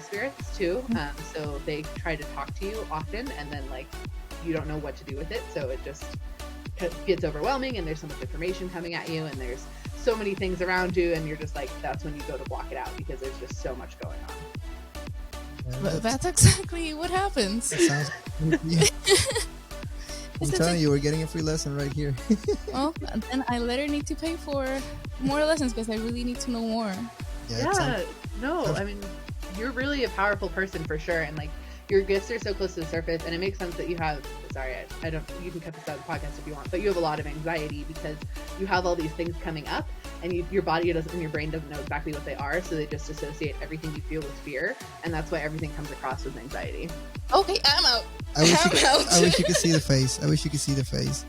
spirits too. So they try to talk to you often, and then like you don't know what to do with it. So it just gets overwhelming, and there's so much information coming at you, and there's so many things around you, and you're just like, that's when you go to block it out because there's just so much going on. But that's exactly what happens. That sounds I'm telling you, we're getting a free lesson right here. Well, then I later need to pay for more lessons because I really need to know more. I mean, you're really a powerful person for sure, and like your gifts are so close to the surface, and it makes sense that you have. Sorry, I don't. You can cut this out of the podcast if you want, but you have a lot of anxiety because you have all these things coming up, and your body doesn't, and your brain doesn't know exactly what they are, so they just associate everything you feel with fear, and that's why everything comes across as anxiety. Okay, I'm out. I wish you could see the face. I wish you could see the face.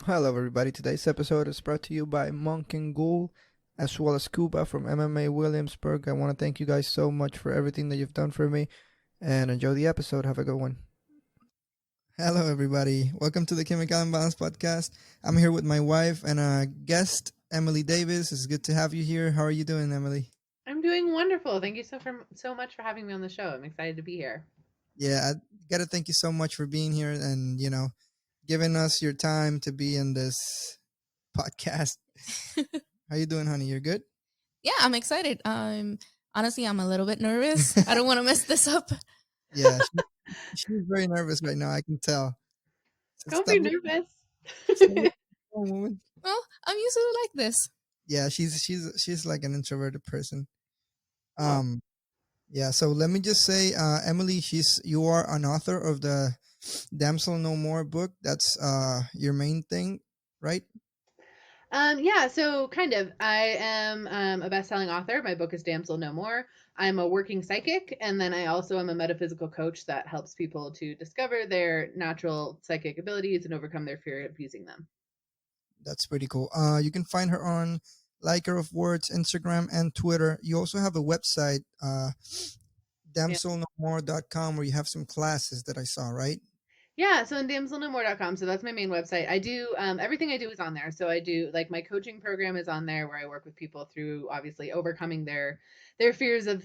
Hello everybody, today's episode is brought to you by Monk and Ghoul as well as Cuba from MMA Williamsburg. I want to thank you guys so much for everything that you've done for me and enjoy the episode. Have a good one. Hello everybody, welcome to the Chemical Imbalance Podcast. I'm here with my wife and a guest, Emily Davis. It's good to have you here. How are you doing, Emily? I'm doing wonderful. Thank you so much for having me on the show. I'm excited to be here. Yeah, I got to thank you so much for being here and, giving us your time to be in this podcast. How you doing, honey? You're good? Yeah, I'm excited. Honestly, I'm a little bit nervous. I don't want to mess this up. Yeah, she's very nervous right now. I can tell. Don't be nervous. Woman. Well, I'm usually like this. Yeah, she's like an introverted person. Yeah. So let me just say, Emily, you are an author of the Damsel No More book. That's your main thing, right? Yeah, so kind of. I am a best-selling author. My book is Damsel No More. I'm a working psychic, and then I also am a metaphysical coach that helps people to discover their natural psychic abilities and overcome their fear of using them. That's pretty cool. You can find her on Liker of Words, Instagram, and Twitter. You also have a website, damselnomore.com, where you have some classes that I saw, right? Yeah, so on damselnomore.com, so that's my main website. I do everything I do is on there. So I do like my coaching program is on there where I work with people through obviously overcoming their fears of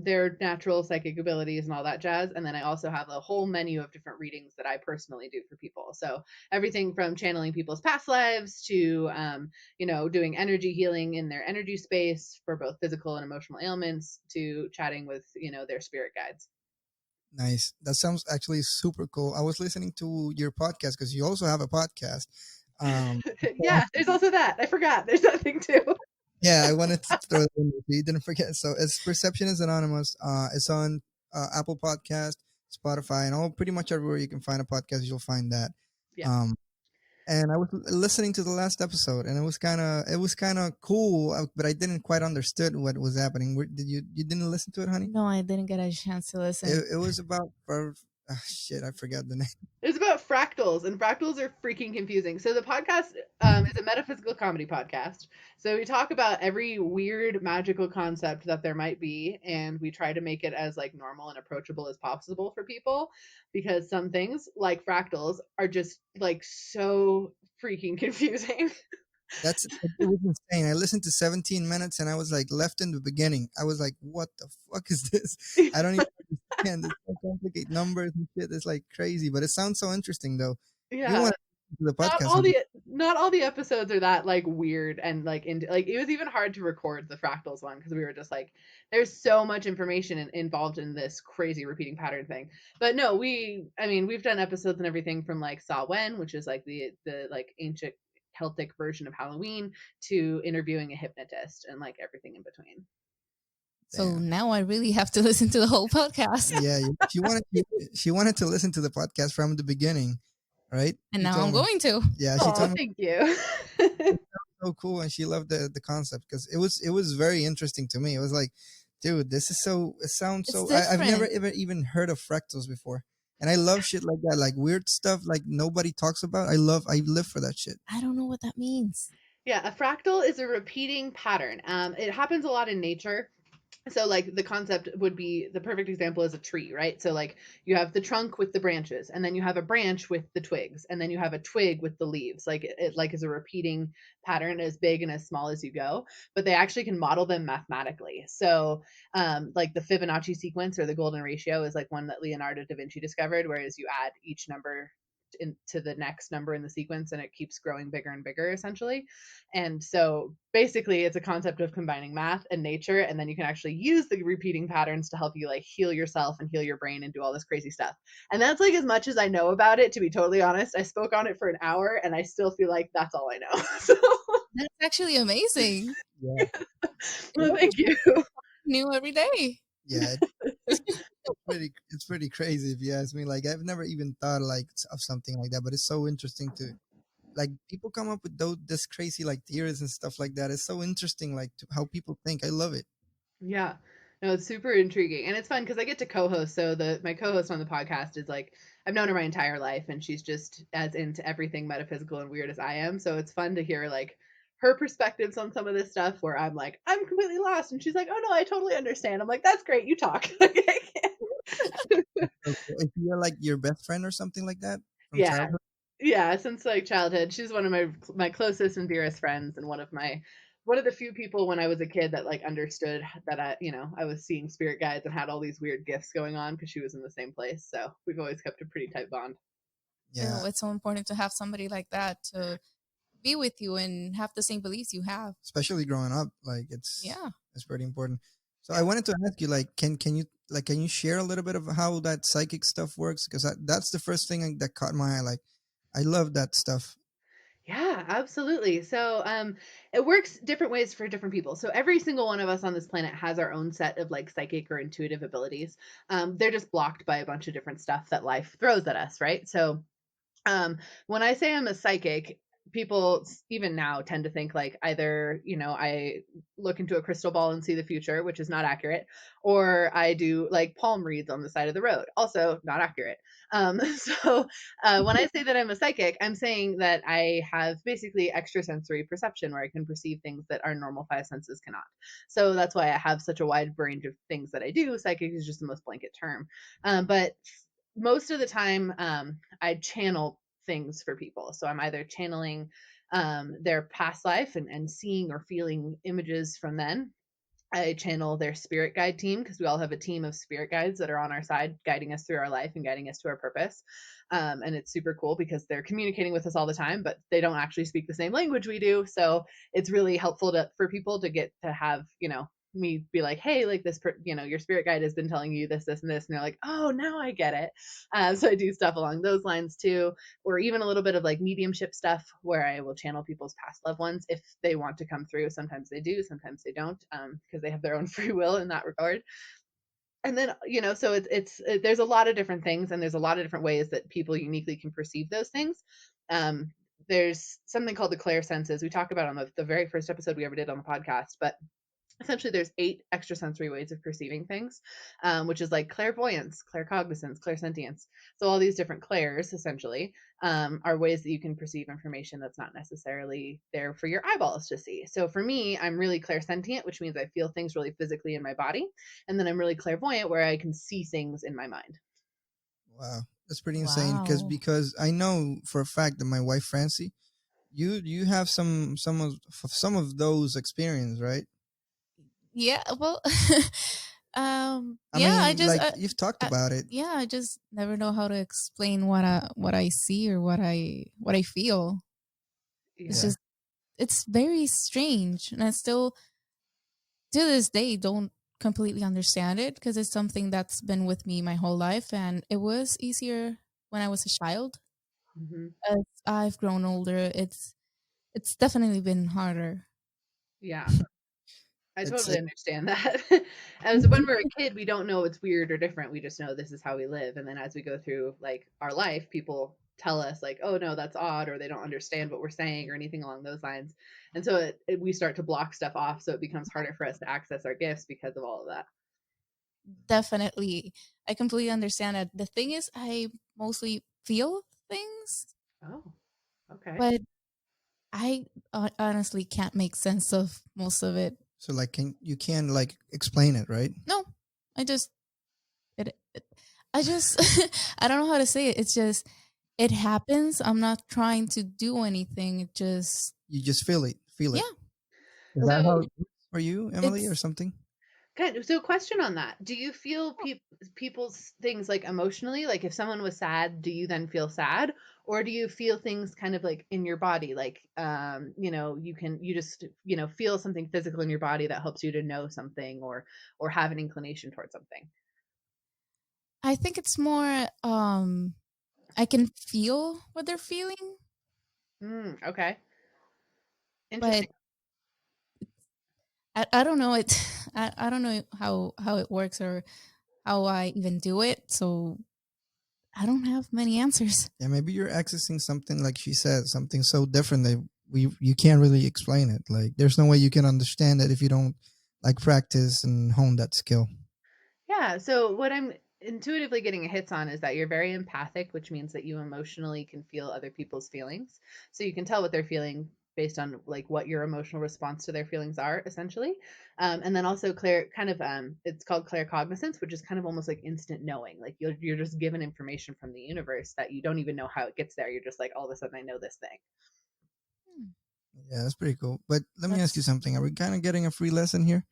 their natural psychic abilities and all that jazz. And then I also have a whole menu of different readings that I personally do for people. So everything from channeling people's past lives to doing energy healing in their energy space for both physical and emotional ailments to chatting with, their spirit guides. Nice. That sounds actually super cool. I was listening to your podcast because you also have a podcast. Yeah, there's also that. I forgot. There's that thing too. Yeah, I wanted to throw it in. You didn't forget. So it's Perception is Anonymous. It's on Apple Podcast, Spotify, and pretty much everywhere you can find a podcast, you'll find that. Yeah. And I was listening to the last episode, and it was kind of cool, but I didn't quite understood what was happening. You didn't listen to it, honey? No, I didn't get a chance to listen. It was about shit. I forgot the name. It's about fractals, and fractals are freaking confusing. So the podcast is a metaphysical comedy podcast. So we talk about every weird magical concept that there might be, and we try to make it as like normal and approachable as possible for people, because some things like fractals are just like so freaking confusing. It was insane. I listened to 17 minutes and I was like left in the beginning. I was like, what the fuck is this? I don't even understand. It's so complicated numbers and shit. It's like crazy, but it sounds so interesting though. Yeah. You want to the podcast? Not all the episodes are that like weird and like it was even hard to record the fractals one because we were just like, there's so much information involved in this crazy repeating pattern thing. But no, we've done episodes and everything from like Samhain, which is like the like ancient Celtic version of Halloween, to interviewing a hypnotist and like everything in between. So now I really have to listen to the whole podcast. Yeah, she wanted to listen to the podcast from the beginning, right? And now I'm going to. Yeah, she told me. Thank you. So cool, and she loved the concept because it was very interesting to me. It was like, dude, this is so. It sounds so. I've never even heard of fractals before. And I love shit like that, like weird stuff like nobody talks about. I live for that shit. I don't know what that means. Yeah, a fractal is a repeating pattern. It happens a lot in nature. So like the concept would be, the perfect example is a tree, right? So like you have the trunk with the branches, and then you have a branch with the twigs, and then you have a twig with the leaves. Like it like is a repeating pattern, as big and as small as you go, but they actually can model them mathematically. So like the Fibonacci sequence, or the golden ratio, is like one that Leonardo da Vinci discovered, whereas you add each number into the next number in the sequence, and it keeps growing bigger and bigger, essentially. And so basically it's a concept of combining math and nature, and then you can actually use the repeating patterns to help you like heal yourself and heal your brain and do all this crazy stuff. And that's like as much as I know about it, to be totally honest. I spoke on it for an hour and I still feel like that's all I know. So That's actually amazing. Yeah, well, thank you. New every day. yeah. It's pretty crazy if you ask me. Like I've never even thought like of something like that, but it's so interesting to like people come up with this crazy like theories and stuff like that. It's so interesting, like to how people think. I love it. Yeah. No, it's super intriguing. And it's fun because I get to co-host. So the my co-host on the podcast is like, I've known her my entire life, and she's just as into everything metaphysical and weird as I am. So it's fun to hear like her perspectives on some of this stuff where I'm like, I'm completely lost. And she's like, oh no, I totally understand. I'm like, that's great, you talk. Like, I can't. So cool. If you're like your best friend or something like that from Yeah. childhood. Yeah, since like childhood. She's one of my closest and dearest friends, and one of the few people when I was a kid that like understood that I was seeing spirit guides and had all these weird gifts going on, because she was in the same place. So we've always kept a pretty tight bond. Yeah, It's so important to have somebody like that to be with you and have the same beliefs you have. especially growing up, like Yeah. it's pretty important. So I Yeah. wanted to ask you, like, can you share a little bit of how that psychic stuff works? Because that's the first thing that caught my eye. Like, I love that stuff. Yeah, absolutely. So, it works different ways for different people. So every single one of us on this planet has our own set of like psychic or intuitive abilities. They're just blocked by a bunch of different stuff that life throws at us, right? So when I say I'm a psychic, people even now tend to think like either, I look into a crystal ball and see the future, which is not accurate, or I do like palm reads on the side of the road, also not accurate. So when I say that I'm a psychic, I'm saying that I have basically extrasensory perception, where I can perceive things that our normal five senses cannot. So that's why I have such a wide range of things that I do. Psychic is just the most blanket term. But most of the time, I channel things for people. So I'm either channeling their past life, and seeing or feeling images from then. I channel their spirit guide team, because we all have a team of spirit guides that are on our side, guiding us through our life and guiding us to our purpose. And it's super cool because they're communicating with us all the time, but they don't actually speak the same language we do. So it's really helpful for people to get to have, me be like, hey, like your spirit guide has been telling you this, this, and this. And they're like, oh, now I get it. So I do stuff along those lines too, or even a little bit of like mediumship stuff, where I will channel people's past loved ones if they want to come through. Sometimes they do, sometimes they don't, because they have their own free will in that regard. And then, so there's a lot of different things, and there's a lot of different ways that people uniquely can perceive those things. Um, there's something called the clair senses. We talked about on the very first episode we ever did on the podcast, but essentially there's 8 extrasensory ways of perceiving things, which is like clairvoyance, claircognizance, clairsentience. So all these different clairs essentially are ways that you can perceive information that's not necessarily there for your eyeballs to see. So for me, I'm really clairsentient, which means I feel things really physically in my body. And then I'm really clairvoyant, where I can see things in my mind. Wow, that's pretty insane. Wow. Because I know for a fact that my wife Francie, you have some of those experience, right? Yeah. Well, I yeah, I mean, just, like you've talked about it. yeah, I just never know how to explain what I see or what I feel. It's Yeah. Yeah. just, it's very strange. And I still, to this day, don't completely understand it, because it's something that's been with me my whole life. And it was easier when I was a child. Hmm. As I've grown older, it's definitely been harder. Yeah. I It's totally it, understand that. As when we're a kid, we don't know it's weird or different. We just know this is how we live. And then as we go through like our life, people tell us like, "Oh no, that's odd," or they don't understand what we're saying, or anything along those lines. And so we start to block stuff off, so it becomes harder for us to access our gifts because of all of that. Definitely. I completely understand that. The thing is, I mostly feel things, Oh, okay. but I honestly can't make sense of most of it. So like, you can like explain it, right? No, I just it I just I don't know how to say it. It's just it happens. I'm not trying to do anything. It just You just feel it. Feel it. yeah. Is that how So it works for you, Emily, or It's something? Good. So, question on that: do you feel people's things like emotionally? Like, if someone was sad, do you then feel sad, or do you feel things kind of like in your body? Like, you just feel something physical in your body that helps you to know something, or have an inclination towards something. I think it's more I can feel what they're feeling, Okay, but interesting. I don't know it. I don't know how it works or how I even do it. So I don't have many answers. Yeah, maybe you're accessing something like she said, something so different that you can't really explain it. Like, there's no way you can understand it if you don't like practice and hone that skill. Yeah. So what I'm intuitively getting hits on is that you're very empathic, which means that you emotionally can feel other people's feelings. So you can tell what they're feeling based on like what your emotional response to their feelings are, essentially. And then also it's called claircognizance, which is kind of almost like instant knowing. Like you're just given information from the universe that you don't even know how it gets there. You're just like, all of a sudden I know this thing. Hmm, Yeah, that's pretty cool. But let me ask you That's something. Are we kind of getting a free lesson here?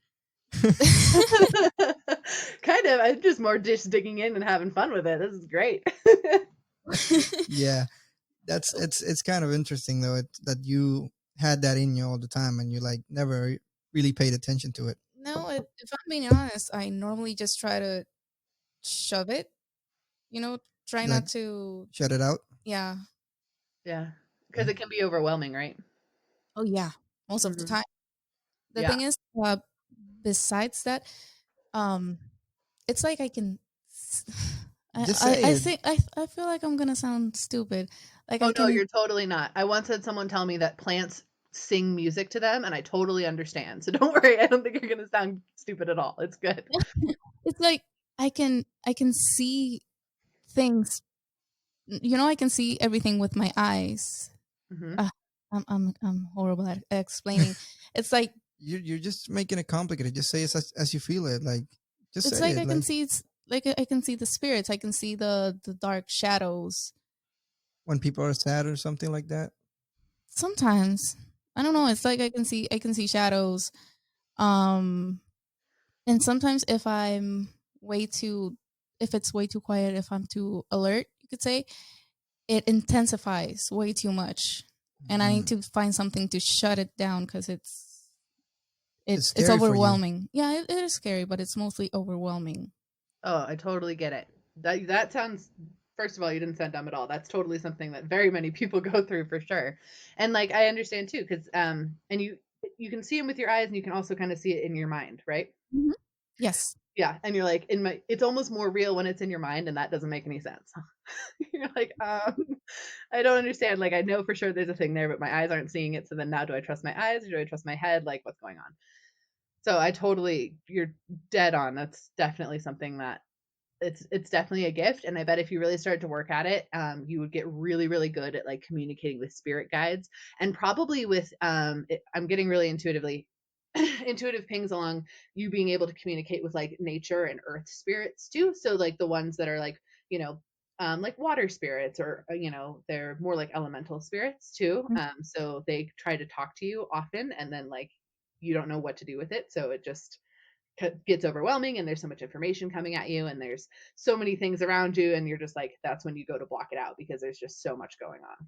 Kind of. I'm just more just digging in and having fun with it. This is great. Yeah, that's it's kind of interesting though that you had that in you all the time and you like never really paid attention to it. no. If I'm being honest, I normally just try to shove it. You know, try Like, not to. shut it out. Yeah. Yeah, because Yeah. it can be overwhelming, right? Oh yeah. Most of the Mhm. time. The Yeah. thing is, besides that, um, it's like I can. Just say I it. think I feel like I'm gonna sound stupid. Like Oh, I no, can. you're totally not. I once had someone tell me that plants sing music to them, and I totally understand. So don't worry. I don't think you're gonna sound stupid at all. It's good. It's like I can see things. You know, I can see everything with my eyes. Mhm. Uh, I'm horrible at explaining. It's like You're just making it complicated. Just say it as you feel it. Like, just it's say like it. I can Like, see it's like I can see the spirits. I can see the dark shadows. when people are sad or something like that. Sometimes I don't know. It's like I can see shadows. Um, and sometimes way too if it's way too quiet, if I'm too alert, you could say it intensifies way too much, and I need Mm. to find something to shut it down because It's it's scary for you. overwhelming. Yeah, it is scary, but it's mostly overwhelming. Oh, I totally get it. That sounds. First of all, you didn't sound dumb at all. That's totally something that very many people go through for sure. And like I understand too, because and you can see them with your eyes, and you can also kind of see it in your mind, right? Mhm. Yes. Yeah, and you're like in my. It's almost more real when it's in your mind, and that doesn't make any sense. You're like, I don't understand. Like, I know for sure there's a thing there, but my eyes aren't seeing it. So then now, do I trust my eyes or do I trust my head? Like, what's going on? So you're dead on. That's definitely something that it's definitely a gift. And I bet if you really started to work at it, you would get really, really good at like communicating with spirit guides, and probably with I'm getting really intuitive pings along you being able to communicate with like nature and earth spirits too. So like the ones that are you know like water spirits, or they're more like elemental spirits too. Mm. So they try to talk to you often, and then like you don't know what to do with it, so it just gets overwhelming, and there's so much information coming at you, and there's so many things around you, and you're just like, that's when you go to block it out because there's just so much going on.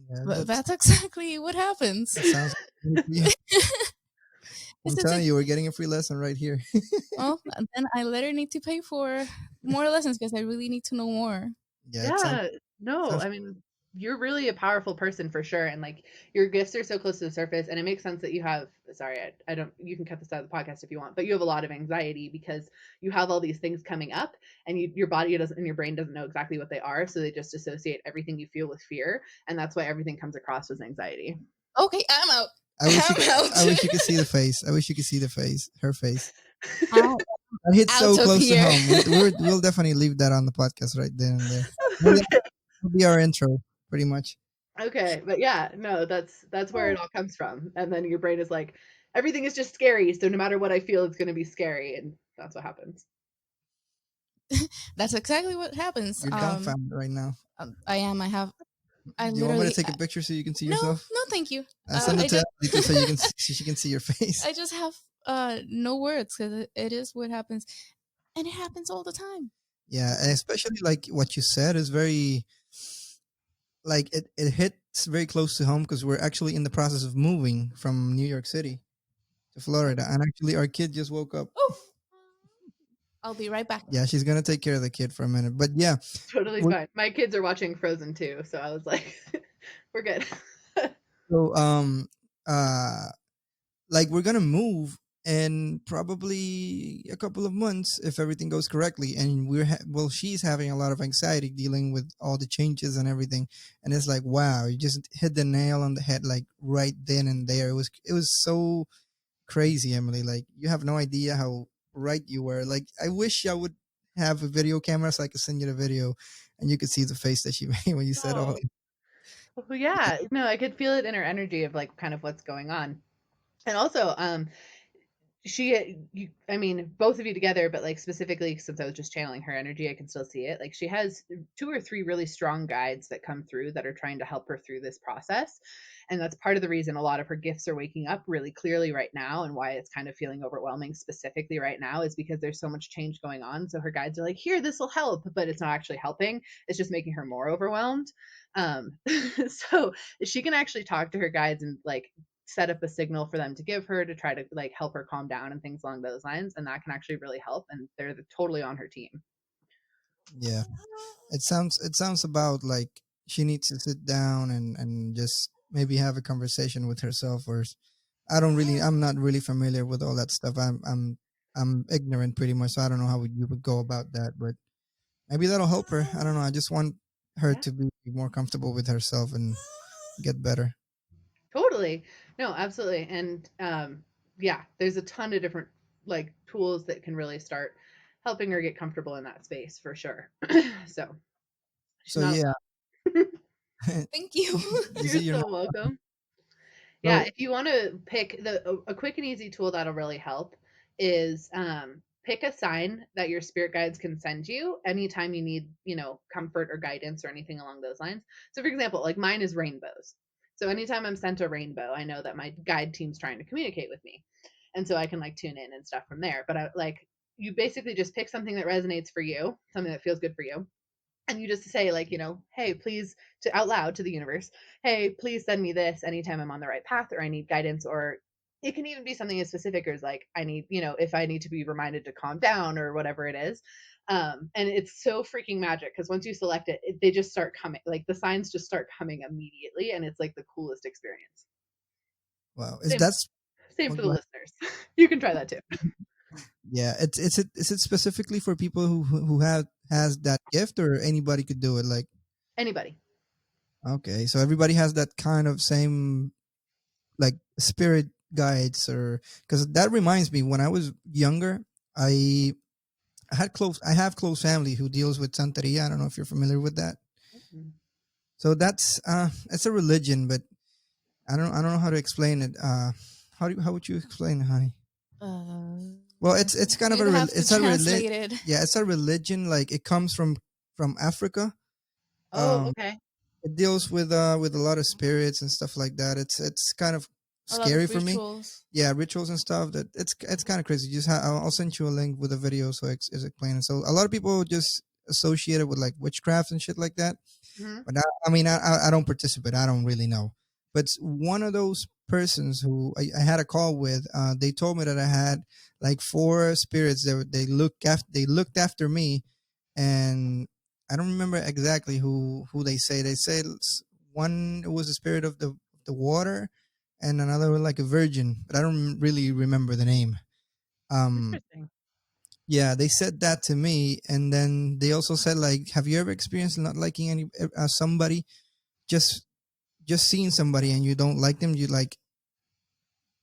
Yeah, But that's exactly what happens. that sounds. Yeah, I'm It's telling you, we're getting a free lesson right here. well, then I later need to pay for more lessons because I really need to know more. Yeah, it sounds. Yeah, no, Sounds. I mean, you're really a powerful person for sure. And like your gifts are so close to the surface. And it makes sense that you have, sorry, I don't, you can cut this out of the podcast if you want, but you have a lot of anxiety because you have all these things coming up, and your body doesn't, and your brain doesn't know exactly what they are. So they just associate everything you feel with fear. And that's why everything comes across as anxiety. Okay, I'm out. I wish you I'm could. I out. wish you could see the face. I wish you could see the face. Her face. Out. That hits Out so of close to here. home. We'll definitely leave that on the podcast right then and there. Okay. That'll be our intro, pretty much. Okay, but yeah, no, that's where it all comes from. And then your brain is like, everything is just scary. So no matter what I feel, it's going to be scary, and that's what happens. That's exactly what happens. You're dumbfounded right now. I am. I have. I Do you want me to literally. take a picture so you can see No, yourself? no, thank you. Send I it to just. Emily so you can see, she can see your face. I just have no words because it is what happens, and it happens all the time. Yeah, and especially like what you said is very like it hits very close to home because we're actually in the process of moving from New York City to Florida, and actually our kid just woke up. Oh, I'll be right back. Yeah, she's gonna take care of the kid for a minute, but yeah, Totally we're, fine. My kids are watching Frozen too, so I was like, we're good. so uh like we're gonna move in probably a couple of months if everything goes correctly, and well, she's having a lot of anxiety dealing with all the changes and everything, and it's like wow, you just hit the nail on the head like right then and there. It was so crazy, Emily. Like you have no idea how right you were. Like I wish I would have a video camera so I could send you the video and you could see the face that she made when you said all Oh, well, yeah. No, I could feel it in her energy of like kind of what's going on. And also, I mean, both of you together, but like specifically since I was just channeling her energy, I can still see it. Like she has two or three really strong guides that come through that are trying to help her through this process. And that's part of the reason a lot of her gifts are waking up really clearly right now, and why it's kind of feeling overwhelming specifically right now is because there's so much change going on. So her guides are like, here, this will help, but it's not actually helping. It's just making her more overwhelmed. Um, so she can actually talk to her guides and like set up a signal for them to give her to try to like help her calm down and things along those lines, and that can actually really help, and they're totally on her team. yeah. It sounds about like she needs to sit down and just maybe have a conversation with herself, or I'm not really familiar with all that stuff. I'm ignorant pretty much, so I don't know how you would go about that, but maybe that'll help her. I don't know. I just want her Yeah, to be more comfortable with herself and get better. totally. No, absolutely. And yeah, there's a ton of different like tools that can really start helping her get comfortable in that space for sure. So she's So not yeah, Thank you. you you're see, you're so not. welcome. Yeah, So if you want to pick a quick and easy tool that'll really help is pick a sign that your spirit guides can send you anytime you need, comfort or guidance or anything along those lines. So for example, like mine is rainbows. So anytime I'm sent a rainbow, I know that my guide team's trying to communicate with me. And so I can like tune in and stuff from there. But I like you basically just pick something that resonates for you, something that feels good for you, and you just say like, hey, please, to out loud to the universe, hey, please send me this anytime I'm on the right path or I need guidance. Or it can even be something as specific as like I need, if I need to be reminded to calm down or whatever it is. And it's so freaking magic because once you select it, they just start coming, like the signs just start coming immediately, and it's like the coolest experience. wow, is Same, that's same oh, for go the ahead. listeners. You can try that too. Yeah, is it specifically for people who have has that gift, or anybody could do it? Like Anybody. okay, so everybody has that kind of same like spirit guides, or because that reminds me when I was younger, I I have close family who deals with Santeria. I don't know if you're familiar with that. Mhm. So that's it's a religion, but I don't know how to explain it. How would you explain it, honey? uh, Well, it's kind of you'd have to it's a translate it. yeah, it's a religion. Like it comes from Africa. Oh, Um, okay. it deals with a lot of spirits and stuff like that. It's kind of A lot scary of for me. rituals. Yeah, rituals and stuff. That it's kind of crazy. Just I'll send you a link with a video so it's explaining. So a lot of people just associate it with like witchcraft and shit like that. Hmm. But I mean, I don't participate. I don't really know. But one of those persons who I had a call with, they told me that I had like four spirits that they looked after me, and I don't remember exactly who they say. They say one was the spirit of the water, and another was like a virgin, but I don't really remember the name. Um, Interesting. yeah, they said that to me, and then they also said like, have you ever experienced not liking any somebody, just just seeing somebody and you don't like them, you like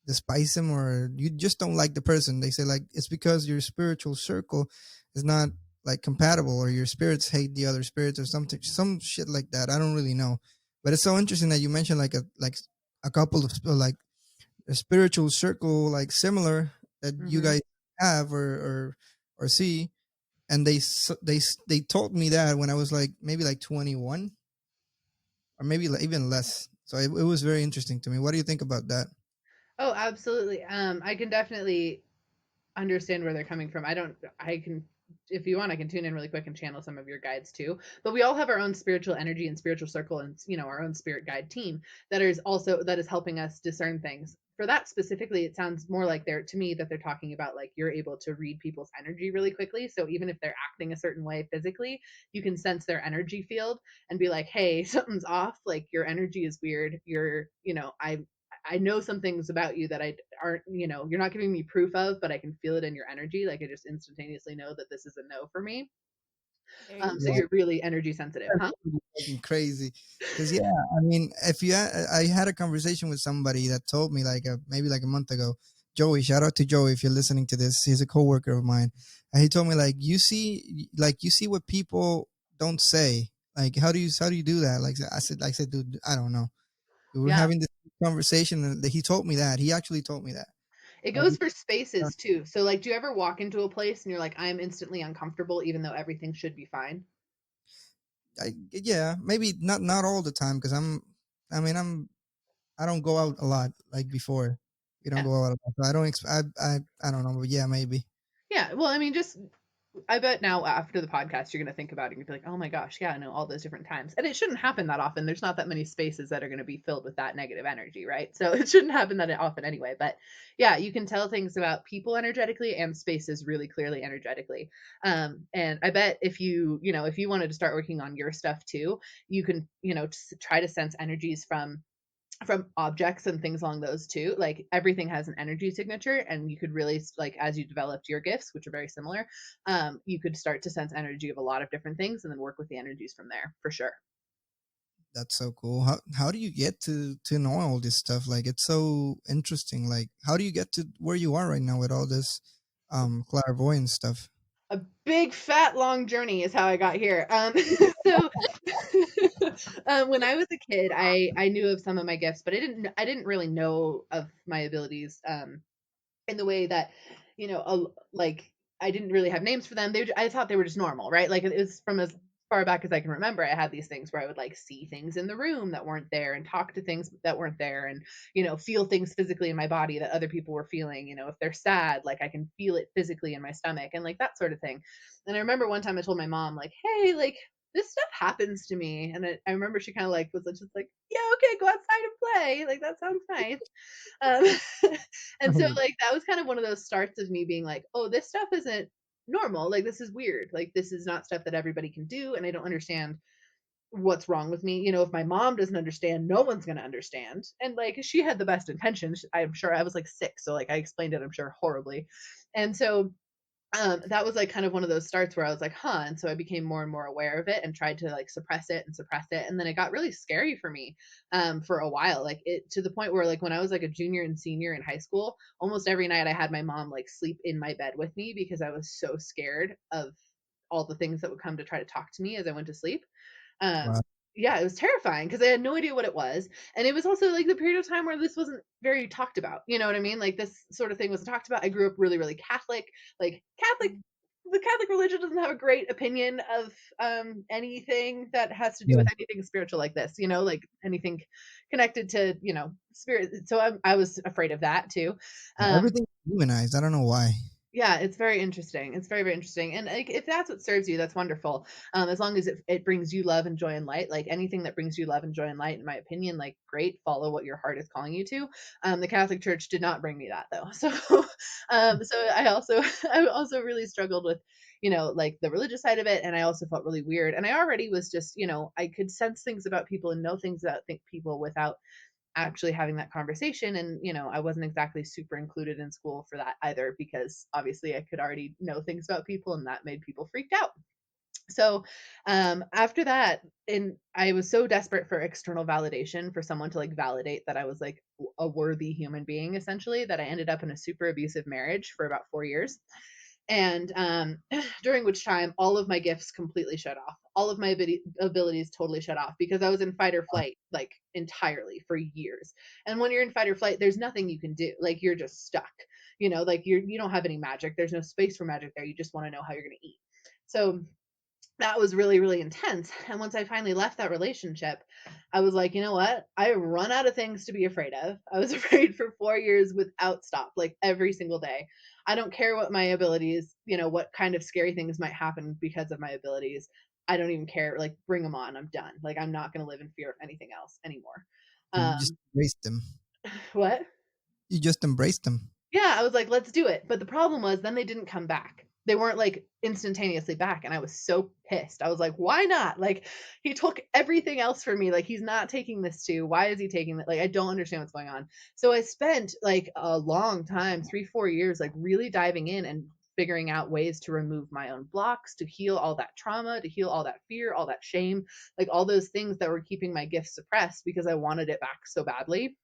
despise them, or you just don't like the person? They say like it's because your spiritual circle is not like compatible, or your spirits hate the other spirits, or something, some shit like that. I don't really know, but it's so interesting that you mentioned like a couple of like a spiritual circle like similar that you Hmm. guys have or see, and they told me that when I was like maybe like 21 or maybe even less. So it was very interesting to me. What do you think about that? Oh, absolutely. I can definitely understand where they're coming from. I can, if you want, I can tune in really quick and channel some of your guides too. But we all have our own spiritual energy and spiritual circle and, our own spirit guide team that is helping us discern things. For that specifically, it sounds more like to me that they're talking about like you're able to read people's energy really quickly. So even if they're acting a certain way physically, you can sense their energy field and be like, hey, something's off. Like your energy is weird. I know some things about you that I aren't, you're not giving me proof of, but I can feel it in your energy. Like I just instantaneously know that this is a no for me. There you So Yeah, go. you're really energy sensitive, huh? fucking crazy. Because yeah, I mean, if you, I had a conversation with somebody that told me like maybe like a month ago. Joey, shout out to Joey if you're listening to this. He's a coworker of mine, and he told me like you see what people don't say. Like how do you do that? Like I said, dude, I don't know. We were Yeah. having this conversation, and he told me that. He actually told me that. It Like, goes for spaces too. So like, do you ever walk into a place and you're like, I'm instantly uncomfortable, even though everything should be fine? yeah, maybe not all the time because I mean, I don't go out a lot like before. We don't Yeah. go out a lot. So I don't. I don't know. But yeah, maybe. Yeah. Well, I mean, just I bet now after the podcast, you're going to think about it and you'll be like, oh my gosh, yeah, I know all those different times. And it shouldn't happen that often. There's not that many spaces that are going to be filled with that negative energy, right? So it shouldn't happen that often anyway. But yeah, you can tell things about people energetically and spaces really clearly energetically. And I bet if you wanted to start working on your stuff too, you can, try to sense energies from objects and things along those too. Like everything has an energy signature, and you could really like as you developed your gifts, which are very similar, you could start to sense energy of a lot of different things, and then work with the energies from there for sure. That's so cool. How do you get to know all this stuff? Like it's so interesting. Like how do you get to where you are right now with all this clairvoyance stuff? A big fat long journey is how I got here. So when I was a kid, I knew of some of my gifts, but I didn't really know of my abilities. In the way that like I didn't really have names for them. I thought they were just normal, right? Like it was from as far back as I can remember. I had these things where I would like see things in the room that weren't there and talk to things that weren't there, and feel things physically in my body that other people were feeling. If they're sad, like I can feel it physically in my stomach and like that sort of thing. And I remember one time I told my mom like, hey, like this stuff happens to me, and I remember she kind of like was just like, yeah, okay, go outside and play, like that sounds nice. um, and so like that was kind of one of those starts of me being like, oh, this stuff isn't normal, like this is weird, like this is not stuff that everybody can do, and I don't understand what's wrong with me. If my mom doesn't understand, no one's going to understand. And like she had the best intentions, I'm sure. I was like 6, so like I explained it, I'm sure, horribly. And so that was like kind of one of those starts where I was like, huh. And so I became more and more aware of it and tried to like suppress it and suppress it. And then it got really scary for me for a while, like it to the point where like when I was like a junior and senior in high school, almost every night I had my mom like sleep in my bed with me because I was so scared of all the things that would come to try to talk to me as I went to sleep. Wow. um yeah, it was terrifying because I had no idea what it was. And it was also like the period of time where this wasn't very talked about, you know what I mean? Like this sort of thing wasn't talked about. I grew up really, really Catholic. Like Catholic, the Catholic religion doesn't have a great opinion of anything that has to do Yeah. with anything spiritual like this, like anything connected to spirit. So I was afraid of that too. um Everything's humanized. I don't know why. yeah, it's very interesting. It's very, very interesting. And like, if that's what serves you, that's wonderful. As long as it brings you love and joy and light, like anything that brings you love and joy and light, in my opinion, like great, follow what your heart is calling you to. The Catholic Church did not bring me that though. So I also really struggled with, like the religious side of it. And I also felt really weird. And I already was just, I could sense things about people and know things about people without actually having that conversation. And I wasn't exactly super included in school for that either, because obviously I could already know things about people and that made people freaked out. So after that, and I was so desperate for external validation, for someone to like validate that I was like a worthy human being, essentially, that I ended up in a super abusive marriage for about 4 years. And during which time all of my gifts completely shut off, all of my abilities totally shut off, because I was in fight or flight like entirely for years. And when you're in fight or flight, there's nothing you can do. Like you're just stuck. Like you don't have any magic. There's no space for magic there. You just want to know how you're going to eat. So that was really, really intense. And once I finally left that relationship, I was like, you know what? I run out of things to be afraid of. I was afraid for 4 years without stop, like every single day. I don't care what my abilities, what kind of scary things might happen because of my abilities. I don't even care. Like, bring them on. I'm done. Like, I'm not going to live in fear of anything else anymore. You just embraced them. What? You just embraced them. Yeah, I was like, let's do it. But the problem was then they didn't come back. They weren't like instantaneously back. And I was so pissed. I was like, why not? Like, he took everything else from me. Like, he's not taking this too. Why is he taking that? Like, I don't understand what's going on. So I spent like a long time, 3-4 years, like really diving in and figuring out ways to remove my own blocks, to heal all that trauma, to heal all that fear, all that shame, like all those things that were keeping my gifts suppressed because I wanted it back so badly.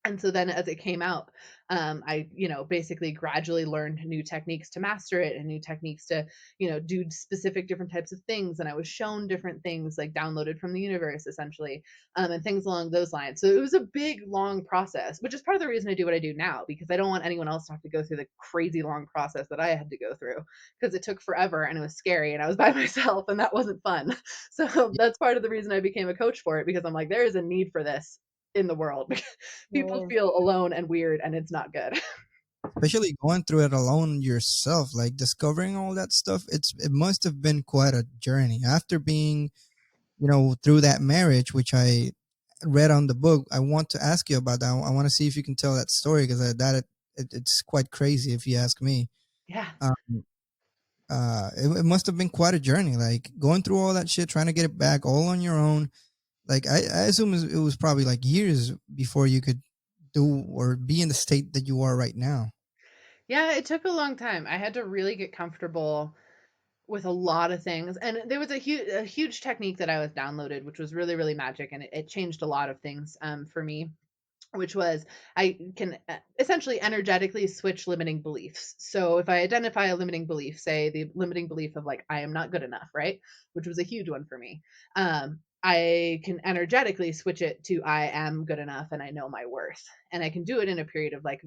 And so then as it came out, I, basically gradually learned new techniques to master it and new techniques to, do specific different types of things. And I was shown different things like downloaded from the universe, essentially, and things along those lines. So it was a big, long process, which is part of the reason I do what I do now, because I don't want anyone else to have to go through the crazy long process that I had to go through, because it took forever and it was scary and I was by myself and that wasn't fun. So that's part of the reason I became a coach for it, because I'm like, there is a need for this in the world. People Yes. feel alone and weird and it's not good. Especially going through it alone yourself, like discovering all that stuff. It must have been quite a journey after being, through that marriage, which I read on the book. I want to ask you about that. I want to see if you can tell that story, because it's quite crazy if you ask me. Yeah. Um, it must have been quite a journey, like going through all that shit, trying to get it back all on your own. Like I assume it was probably like years before you could do or be in the state that you are right now. Yeah, it took a long time. I had to really get comfortable with a lot of things. And there was a huge technique that I was downloaded, which was really, really magic. And it changed a lot of things for me, which was I can essentially energetically switch limiting beliefs. So if I identify a limiting belief, say the limiting belief of like, I am not good enough, right? Which was a huge one for me. I can energetically switch it to I am good enough and I know my worth. And I can do it in a period of like,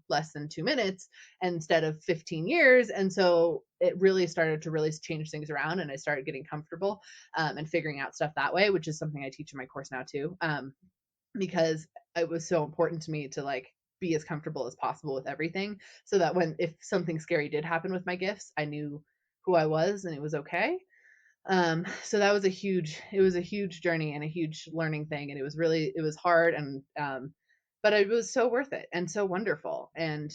less than 2 minutes instead of 15 years. And so it really started to really change things around and I started getting comfortable and figuring out stuff that way, which is something I teach in my course now too. Because it was so important to me to like be as comfortable as possible with everything, so that if something scary did happen with my gifts, I knew who I was and it was okay. So that was it was a huge journey and a huge learning thing. And it was hard. And, but it was so worth it and so wonderful. And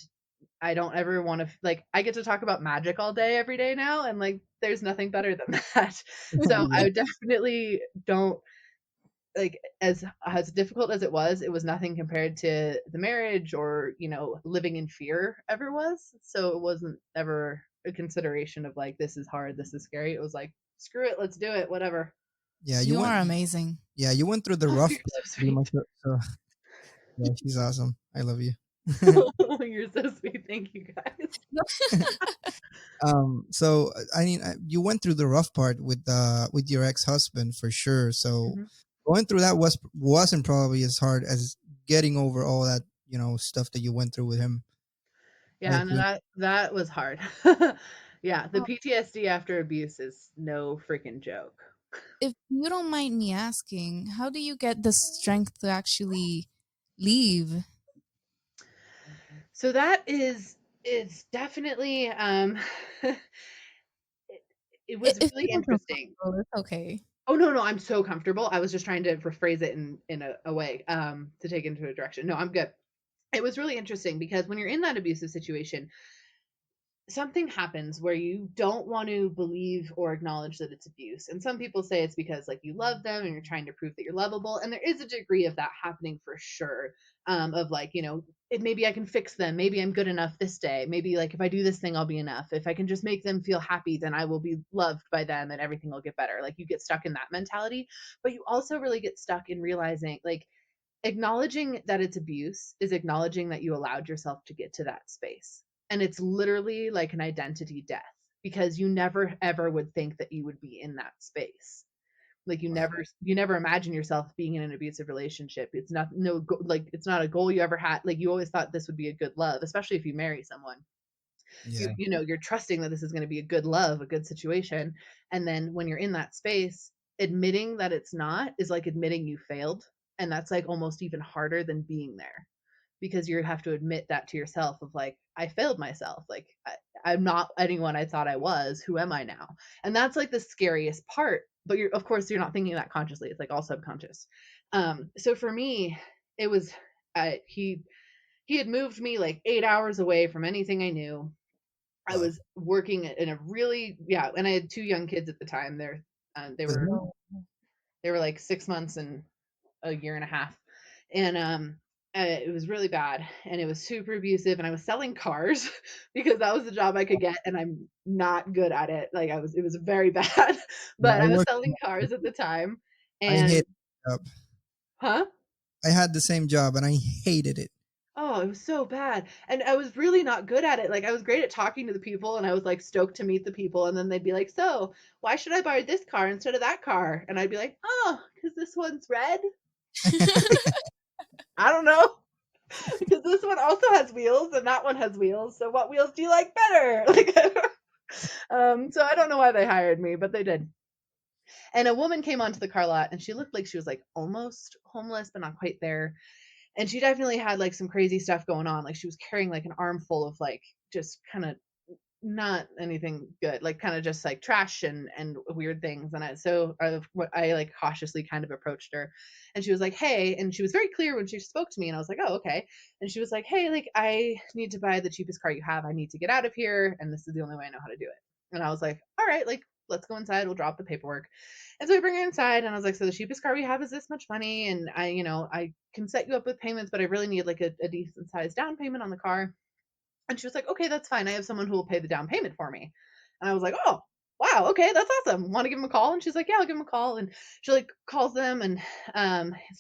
I don't ever want to, like, I get to talk about magic all day, every day now. And like, there's nothing better than that. So Yeah. I definitely don't, like, as difficult as it was nothing compared to the marriage or living in fear ever was. So it wasn't ever a consideration of like, this is hard, this is scary. It was like, screw it, let's do it, whatever. Yeah, you You went. are amazing. Yeah, you went through the Oh, rough you're part so pretty sweet. much. So yeah, she's awesome. I love you. You're so sweet, thank you guys. So I mean, you went through the rough part with your ex husband for sure. So Mhm. going through that wasn't probably as hard as getting over all that stuff that you went through with him. Yeah, Like, no, that was hard. Yeah, the Oh, PTSD after abuse is no freaking joke. if you don't mind me asking, how do you get the strength to actually leave? So that is definitely it, it was If really you don't feel interesting. comfortable, it's okay. Oh, no, no, I'm so comfortable. I was just trying to rephrase it in a way, to take into a direction. No, I'm good. It was really interesting because when you're in that abusive situation, something happens where you don't want to believe or acknowledge that it's abuse. And some people say it's because like you love them and you're trying to prove that you're lovable. And there is a degree of that happening for sure. Of like, maybe I can fix them. Maybe I'm good enough this day. Maybe like if I do this thing, I'll be enough. If I can just make them feel happy, then I will be loved by them and everything will get better. Like you get stuck in that mentality, but you also really get stuck in realizing like acknowledging that it's abuse is acknowledging that you allowed yourself to get to that space. And it's literally like an identity death because you never ever would think that you would be in that space. Like you Wow. never imagine yourself being in an abusive relationship. It's not like it's not a goal you ever had. Like you always thought this would be a good love, especially if you marry someone. Yeah. You know, you're trusting that this is going to be a good love, a good situation. And then when you're in that space, admitting that it's not is like admitting you failed. And that's like almost even harder than being there, because you have to admit that to yourself of like, I failed myself. Like I'm not anyone I thought I was. Who am I now? And that's like the scariest part. But you're, of course, you're not thinking that consciously. It's like all subconscious. So for me, it was, he had moved me like 8 hours away from anything I knew. I Wow. was working in a really, yeah, and I had two young kids at the time. They With were him? they were like 6 months and a year and a half, and it was really bad, and it was super abusive, and I was selling cars because that was the job I could get, and I'm not good at it. Like it was very bad, Yeah, but I I was worked. selling cars at the time, I and hate the job. huh? I had the same job and I hated it. Oh, it was so bad. And I was really not good at it. Like I was great at talking to the people and I was like stoked to meet the people and then they'd be like, "So, why should I buy this car instead of that car?" And I'd be like, "Oh, cuz this one's red." I don't know. Because this one also has wheels and that one has wheels. So what wheels do you like better? Like so I don't know why they hired me, but they did. And a woman came onto the car lot and she looked like she was like almost homeless but not quite there, and she definitely had like some crazy stuff going on. Like she was carrying like an armful of like just kind of not anything good, like kind of just like trash and weird things. And I like cautiously kind of approached her, and she was like, "Hey," and she was very clear when she spoke to me, and I was like, "Oh, okay." And she was like, "Hey, like I need to buy the cheapest car you have. I need to get out of here, and this is the only way I know how to do it." And I was like, "All right, like let's go inside. We'll drop the paperwork." And so we bring her inside, and I was like, "So the cheapest car we have is this much money, and I can set you up with payments, but I really need like a decent sized down payment on the car." And she was like, "Okay, that's fine. I have someone who will pay the down payment for me." And I was like, "Oh, wow, okay, that's awesome. Want to give him a call?" And she's like, "Yeah, I'll give him a call." And she like calls them and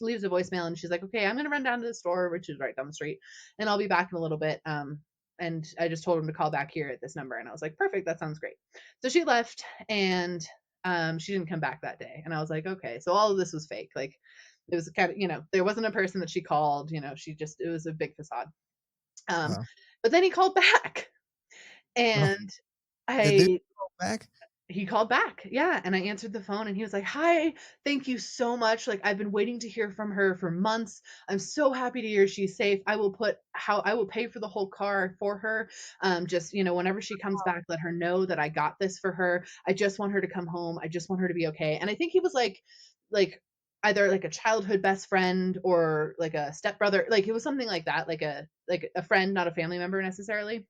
leaves a voicemail. And she's like, "Okay, I'm gonna run down to the store, which is right down the street, and I'll be back in a little bit." And I just told him to call back here at this number. And I was like, "Perfect, that sounds great." So she left, and she didn't come back that day. And I was like, "Okay, so all of this was fake. Like it was kind of, there wasn't a person that she called. She just, it was a big facade." Um, Wow. but then he called back, Oh, and did this I go back? he called back, yeah, and I answered the phone, and he was like, "Hi, thank you so much. Like I've been waiting to hear from her for months. I'm so happy to hear she's safe. I will pay for the whole car for her. Just whenever she comes back, let her know that I got this for her. I just want her to come home. I just want her to be okay." And I think he was like either like a childhood best friend or like a stepbrother. Like it was something like that, like a friend, not a family member necessarily.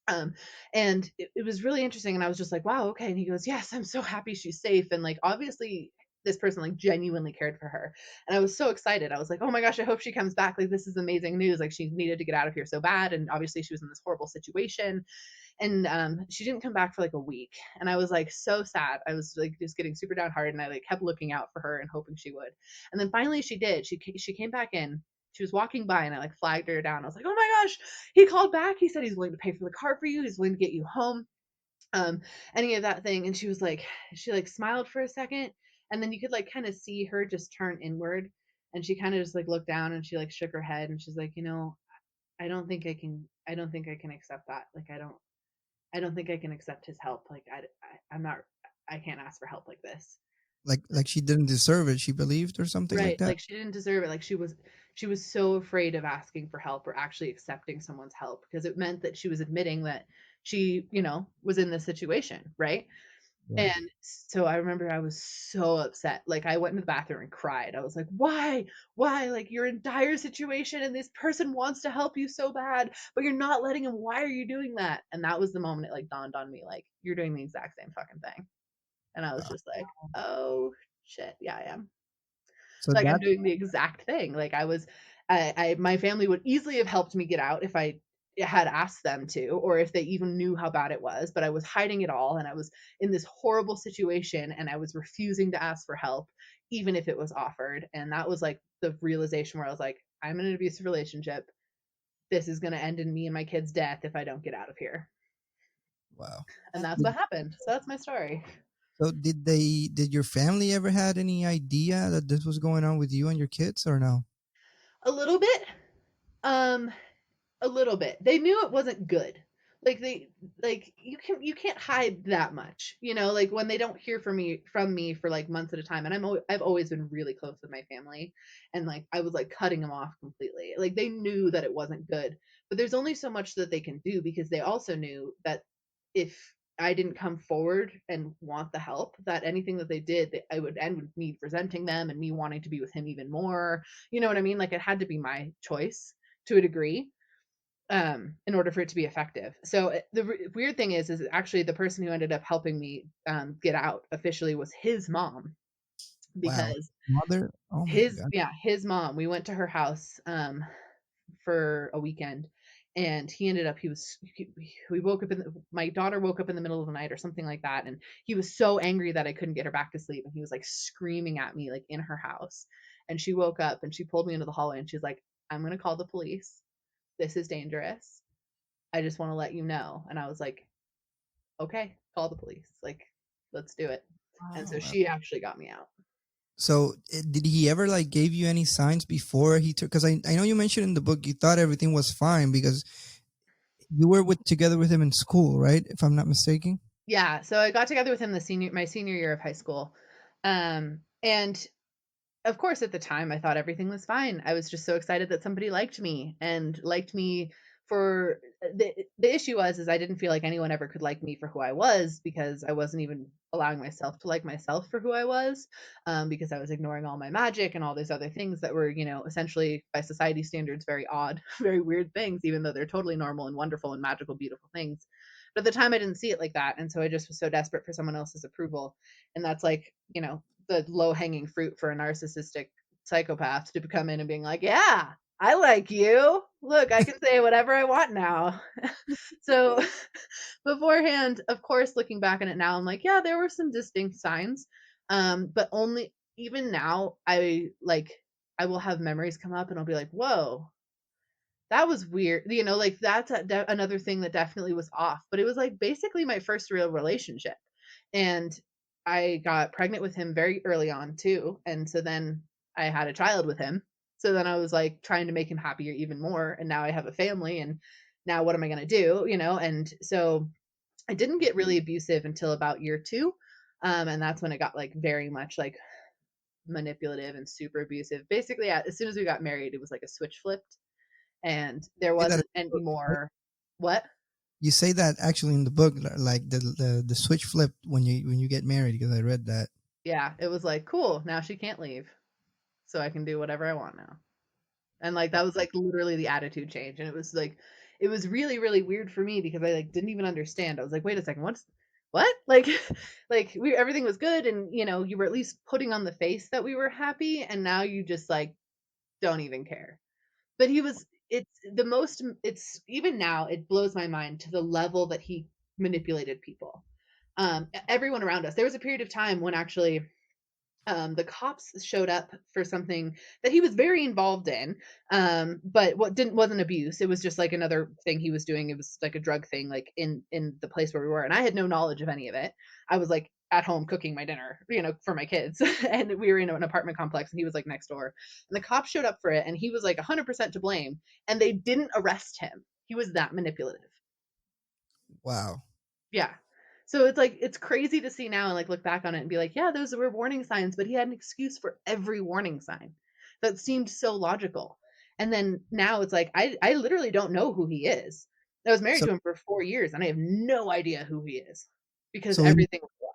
um and it was really interesting, and I was just like, "Wow, okay." And he goes, "Yes, I'm so happy she's safe." And like obviously this person like genuinely cared for her, and I was so excited. I was like, "Oh my gosh, I hope she comes back. Like this is amazing news. Like she needed to get out of here so bad, and obviously she was in this horrible situation." And she didn't come back for like a week, and I was like so sad. I was like just getting super downhearted, and I like kept looking out for her and hoping she would. And then finally she did. She came back in. She was walking by, and I like flagged her down. I was like, "Oh my gosh, he called back. He said he's willing to pay for the car for you. He's willing to get you home." Um, any of that thing. And she was like, she like smiled for a second, and then you could like kind of see her just turn inward, and she kind of just like looked down, and she like shook her head, and she's like, I don't think I can accept that. Like I don't think I can accept his help. Like I'm not, I can't ask for help like this. Like she didn't deserve it, she believed, or something like Right. that? Like she didn't deserve it. Like she was so afraid of asking for help or actually accepting someone's help, because it meant that she was admitting that she, was in this situation, right? Yeah. And so I remember I was so upset. Like I went in the bathroom and cried. I was like, "Why? Why? Like you're in dire situation and this person wants to help you so bad, but you're not letting him. Why are you doing that?" And that was the moment it like dawned on me, like, you're doing the exact same fucking thing. And I was Wow. just like, "Oh shit, yeah, I am." So Like I'm that doing the exact thing. Like I my family would easily have helped me get out if I had asked them to, or if they even knew how bad it was, but I was hiding it all, and I was in this horrible situation, and I was refusing to ask for help even if it was offered. And that was like the realization where I was like, I'm in an abusive relationship. This is going to end in me and my kids' death if I don't get out of here. wow. And that's Did, what happened. So that's my story. So did your family ever had any idea that this was going on with you and your kids or no? A little bit. Um, a little bit. They knew it wasn't good. Like they like you can't hide that much. You know, like when they don't hear from me for like months at a time, and I've always been really close with my family, and like I was like cutting them off completely. Like they knew that it wasn't good. But there's only so much that they can do because they also knew that if I didn't come forward and want the help, that anything that they did, I would end with me resenting them and me wanting to be with him even more. You know what I mean? Like it had to be my choice to a degree, in order for it to be effective. So weird thing is actually the person who ended up helping me get out officially was his mom, Wow. because Mother? Oh my his God. yeah his mom. We went to her house for a weekend, and he ended up we woke up my daughter woke up in the middle of the night or something like that, and he was so angry that I couldn't get her back to sleep, and he was like screaming at me like in her house, and she woke up and she pulled me into the hallway and she's like, I'm going to call the police. This is dangerous. I just want to let you know. And I was like, okay, call the police. Like, let's do it. And so Wow. she actually got me out. So did he ever like gave you any signs before he took? Because I know you mentioned in the book you thought everything was fine because you were together with him in school, right? If I'm not mistaken. Yeah. So I got together with him my senior year of high school. And of course, at the time, I thought everything was fine. I was just so excited that somebody liked me and liked me for the issue was is I didn't feel like anyone ever could like me for who I was, because I wasn't even allowing myself to like myself for who I was, because I was ignoring all my magic and all these other things that were, essentially by society standards very odd, very weird things, even though they're totally normal and wonderful and magical, beautiful things. But at the time, I didn't see it like that, and so I just was so desperate for someone else's approval, and that's like, the low hanging fruit for a narcissistic psychopath to come in and being like, yeah, I like you. Look, I can say whatever I want now. So beforehand, of course, looking back on it now, I'm like, yeah, there were some distinct signs. But only even now, I will have memories come up and I'll be like, whoa, that was weird. Like that's another thing that definitely was off. But it was like basically my first real relationship. And I got pregnant with him very early on too. And so then I had a child with him. So then I was like trying to make him happier even more. And now I have a family, and now what am I going to do? And so I didn't get really abusive until about year two. And that's when it got like very much like manipulative and super abusive. Basically, as soon as we got married, it was like a switch flipped, and there Say that in wasn't the any book, right? more. What? You say that actually in the book, like the switch flipped when you get married because I read that. Yeah, it was like, cool, now she can't leave, so I can do whatever I want now. And like that was like literally the attitude change, and it was really really weird for me because I like didn't even understand. I was like, wait a second, what? Like like everything was good, and you were at least putting on the face that we were happy, and now you just like don't even care. But it's even now it blows my mind to the level that he manipulated people, everyone around us. There was a period of time when actually, the cops showed up for something that he was very involved in, but what didn't wasn't abuse. It was just like another thing he was doing. It was like a drug thing, like in the place where we were, and I had no knowledge of any of it. I was like at home cooking my dinner, for my kids, and we were in an apartment complex, and he was like next door, and the cops showed up for it, and he was like 100% to blame, and they didn't arrest him. He was that manipulative. Wow. Yeah. So it's like it's crazy to see now and like look back on it and be like, yeah, those were warning signs, but he had an excuse for every warning sign. That seemed so logical. And then now it's like I literally don't know who he is. I was married So to him for 4 years and I have no idea who he is, because so he everything was a lie.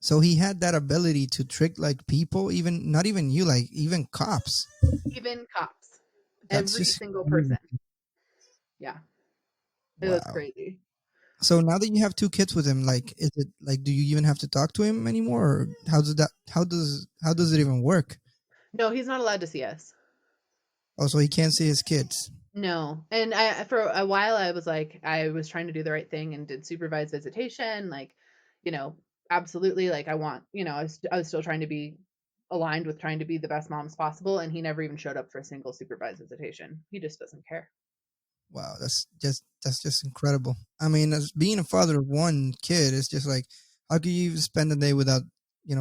so he had that ability to trick like people, even not even you, like even cops. Even cops. That's Every just single crazy. person. Yeah. It was Wow. crazy. So now that you have two kids with him, like, is it like, do you even have to talk to him anymore, or how does it even work? No, he's not allowed to see us. Oh, so he can't see his kids. No. And I for a while I was like I was trying to do the right thing and did supervised visitation, like, you know, absolutely, like I want, I was still trying to be aligned with trying to be the best mom as possible, and he never even showed up for a single supervised visitation. He just doesn't care. Wow, that's just incredible. I mean, as being a father of one kid, it's just like how could you even spend the day without,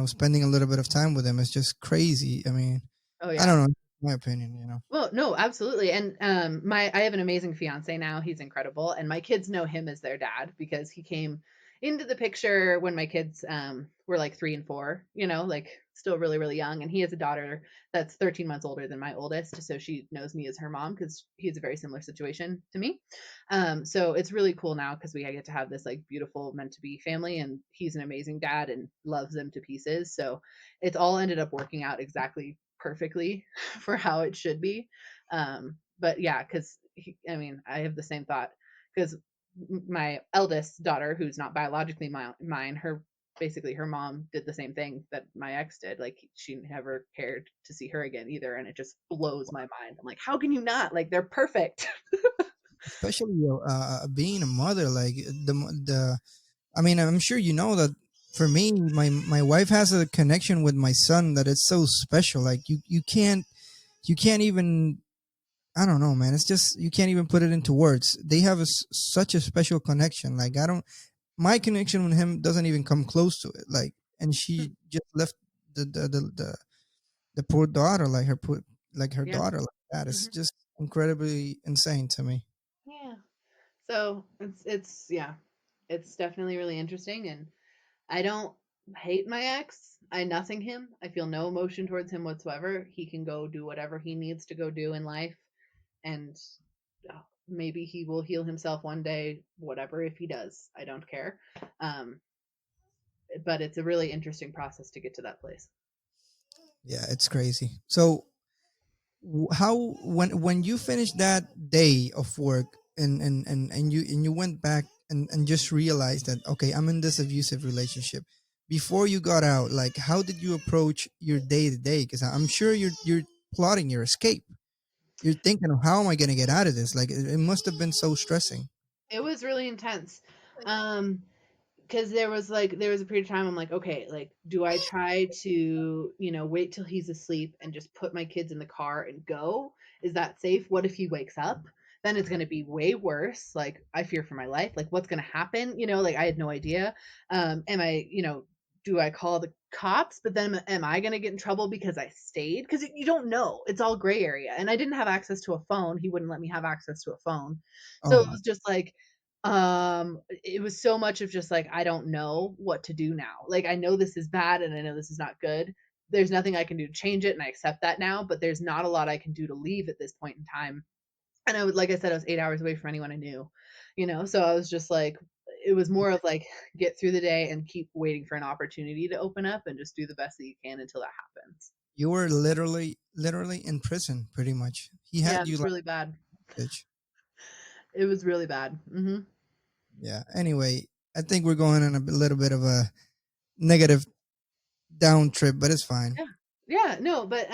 spending a little bit of time with him? It's just crazy. I mean, Oh I yeah. don't know. My opinion. Well, no, absolutely. And my I have an amazing fiance now. He's incredible, and my kids know him as their dad because he came into the picture when my kids were like 3 and 4, like still really really young, and he has a daughter that's 13 months older than my oldest, so she knows me as her mom cuz he's a very similar situation to me. So it's really cool now cuz we get to have this like beautiful meant to be family, and he's an amazing dad and loves them to pieces. So it's all ended up working out exactly perfectly for how it should be. But yeah, because I mean, I have the same thought because my eldest daughter, who's not biologically mine, her basically her mom did the same thing that my ex did. Like she never cared to see her again either, and it just blows my mind. I'm like, how can you not? Like they're perfect. Especially being a mother, like the. I mean, I'm sure you know that. For me, my wife has a connection with my son that it's so special. Like you can't even. I don't know, man. It's just you can't even put it into words. They have such a special connection. Like I don't. My connection with him doesn't even come close to it. Like, and she just left the poor daughter, like her Yeah. daughter, like that. It's Hmm. just incredibly insane to me. Yeah. So it's yeah, it's definitely really interesting, and I don't hate my ex. I nothing him. I feel no emotion towards him whatsoever. He can go do whatever he needs to go do in life, and maybe he will heal himself one day. Whatever, if he does, I don't care. Um, but it's a really interesting process to get to that place. Yeah, it's crazy. So how when you finished that day of work and you went back and just realized that okay, I'm in this abusive relationship. Before you got out, like how did you approach your day to day? Because I'm sure you're plotting your escape. You're thinking of how am I going to get out of this? Like it must have been so stressing. It was really intense. Um, because there was a period of time I'm like, okay, like do I try to wait till he's asleep and just put my kids in the car and go? Is that safe? What if he wakes up? Then it's going to be way worse. Like I fear for my life. Like what's going to happen? Like I had no idea. Am I, do I call the cops? But then am I going to get in trouble because I stayed? Because you don't know. It's all gray area, and I didn't have access to a phone. He wouldn't let me have access to a phone. So it Oh, was just like it was so much of just like I don't know what to do now. Like I know this is bad and I know this is not good. There's nothing I can do to change it, and I accept that now, but there's not a lot I can do to leave at this point in time. And I would, like I said, I was 8 hours away from anyone I knew, so I was just like, it was more of like get through the day and keep waiting for an opportunity to open up and just do the best that you can until that happens. you were literally in prison, pretty much. He Yeah, had it you was like really bad. bitch. It was really bad. Yeah. Anyway, I think we're going on a little bit of a negative down trip, but it's fine. Yeah. Yeah, no, but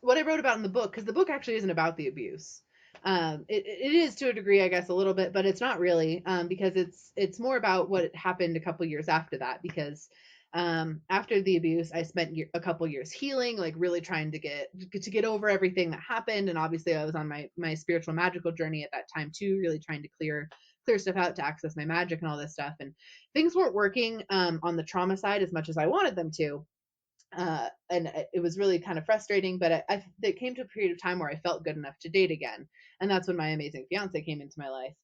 what I wrote about in the book, because the book actually isn't about the abuse. It is to a degree, I guess, a little bit, but it's not really, because it's more about what happened a couple years after that. Because after the abuse, I spent a couple years healing, like really trying to get over everything that happened, and obviously I was on my spiritual magical journey at that time too, really trying to clear stuff out to access my magic and all this stuff, and things weren't working on the trauma side as much as I wanted them to. And it was really kind of frustrating, but it came to a period of time where I felt good enough to date again, and that's when my amazing fiance came into my life.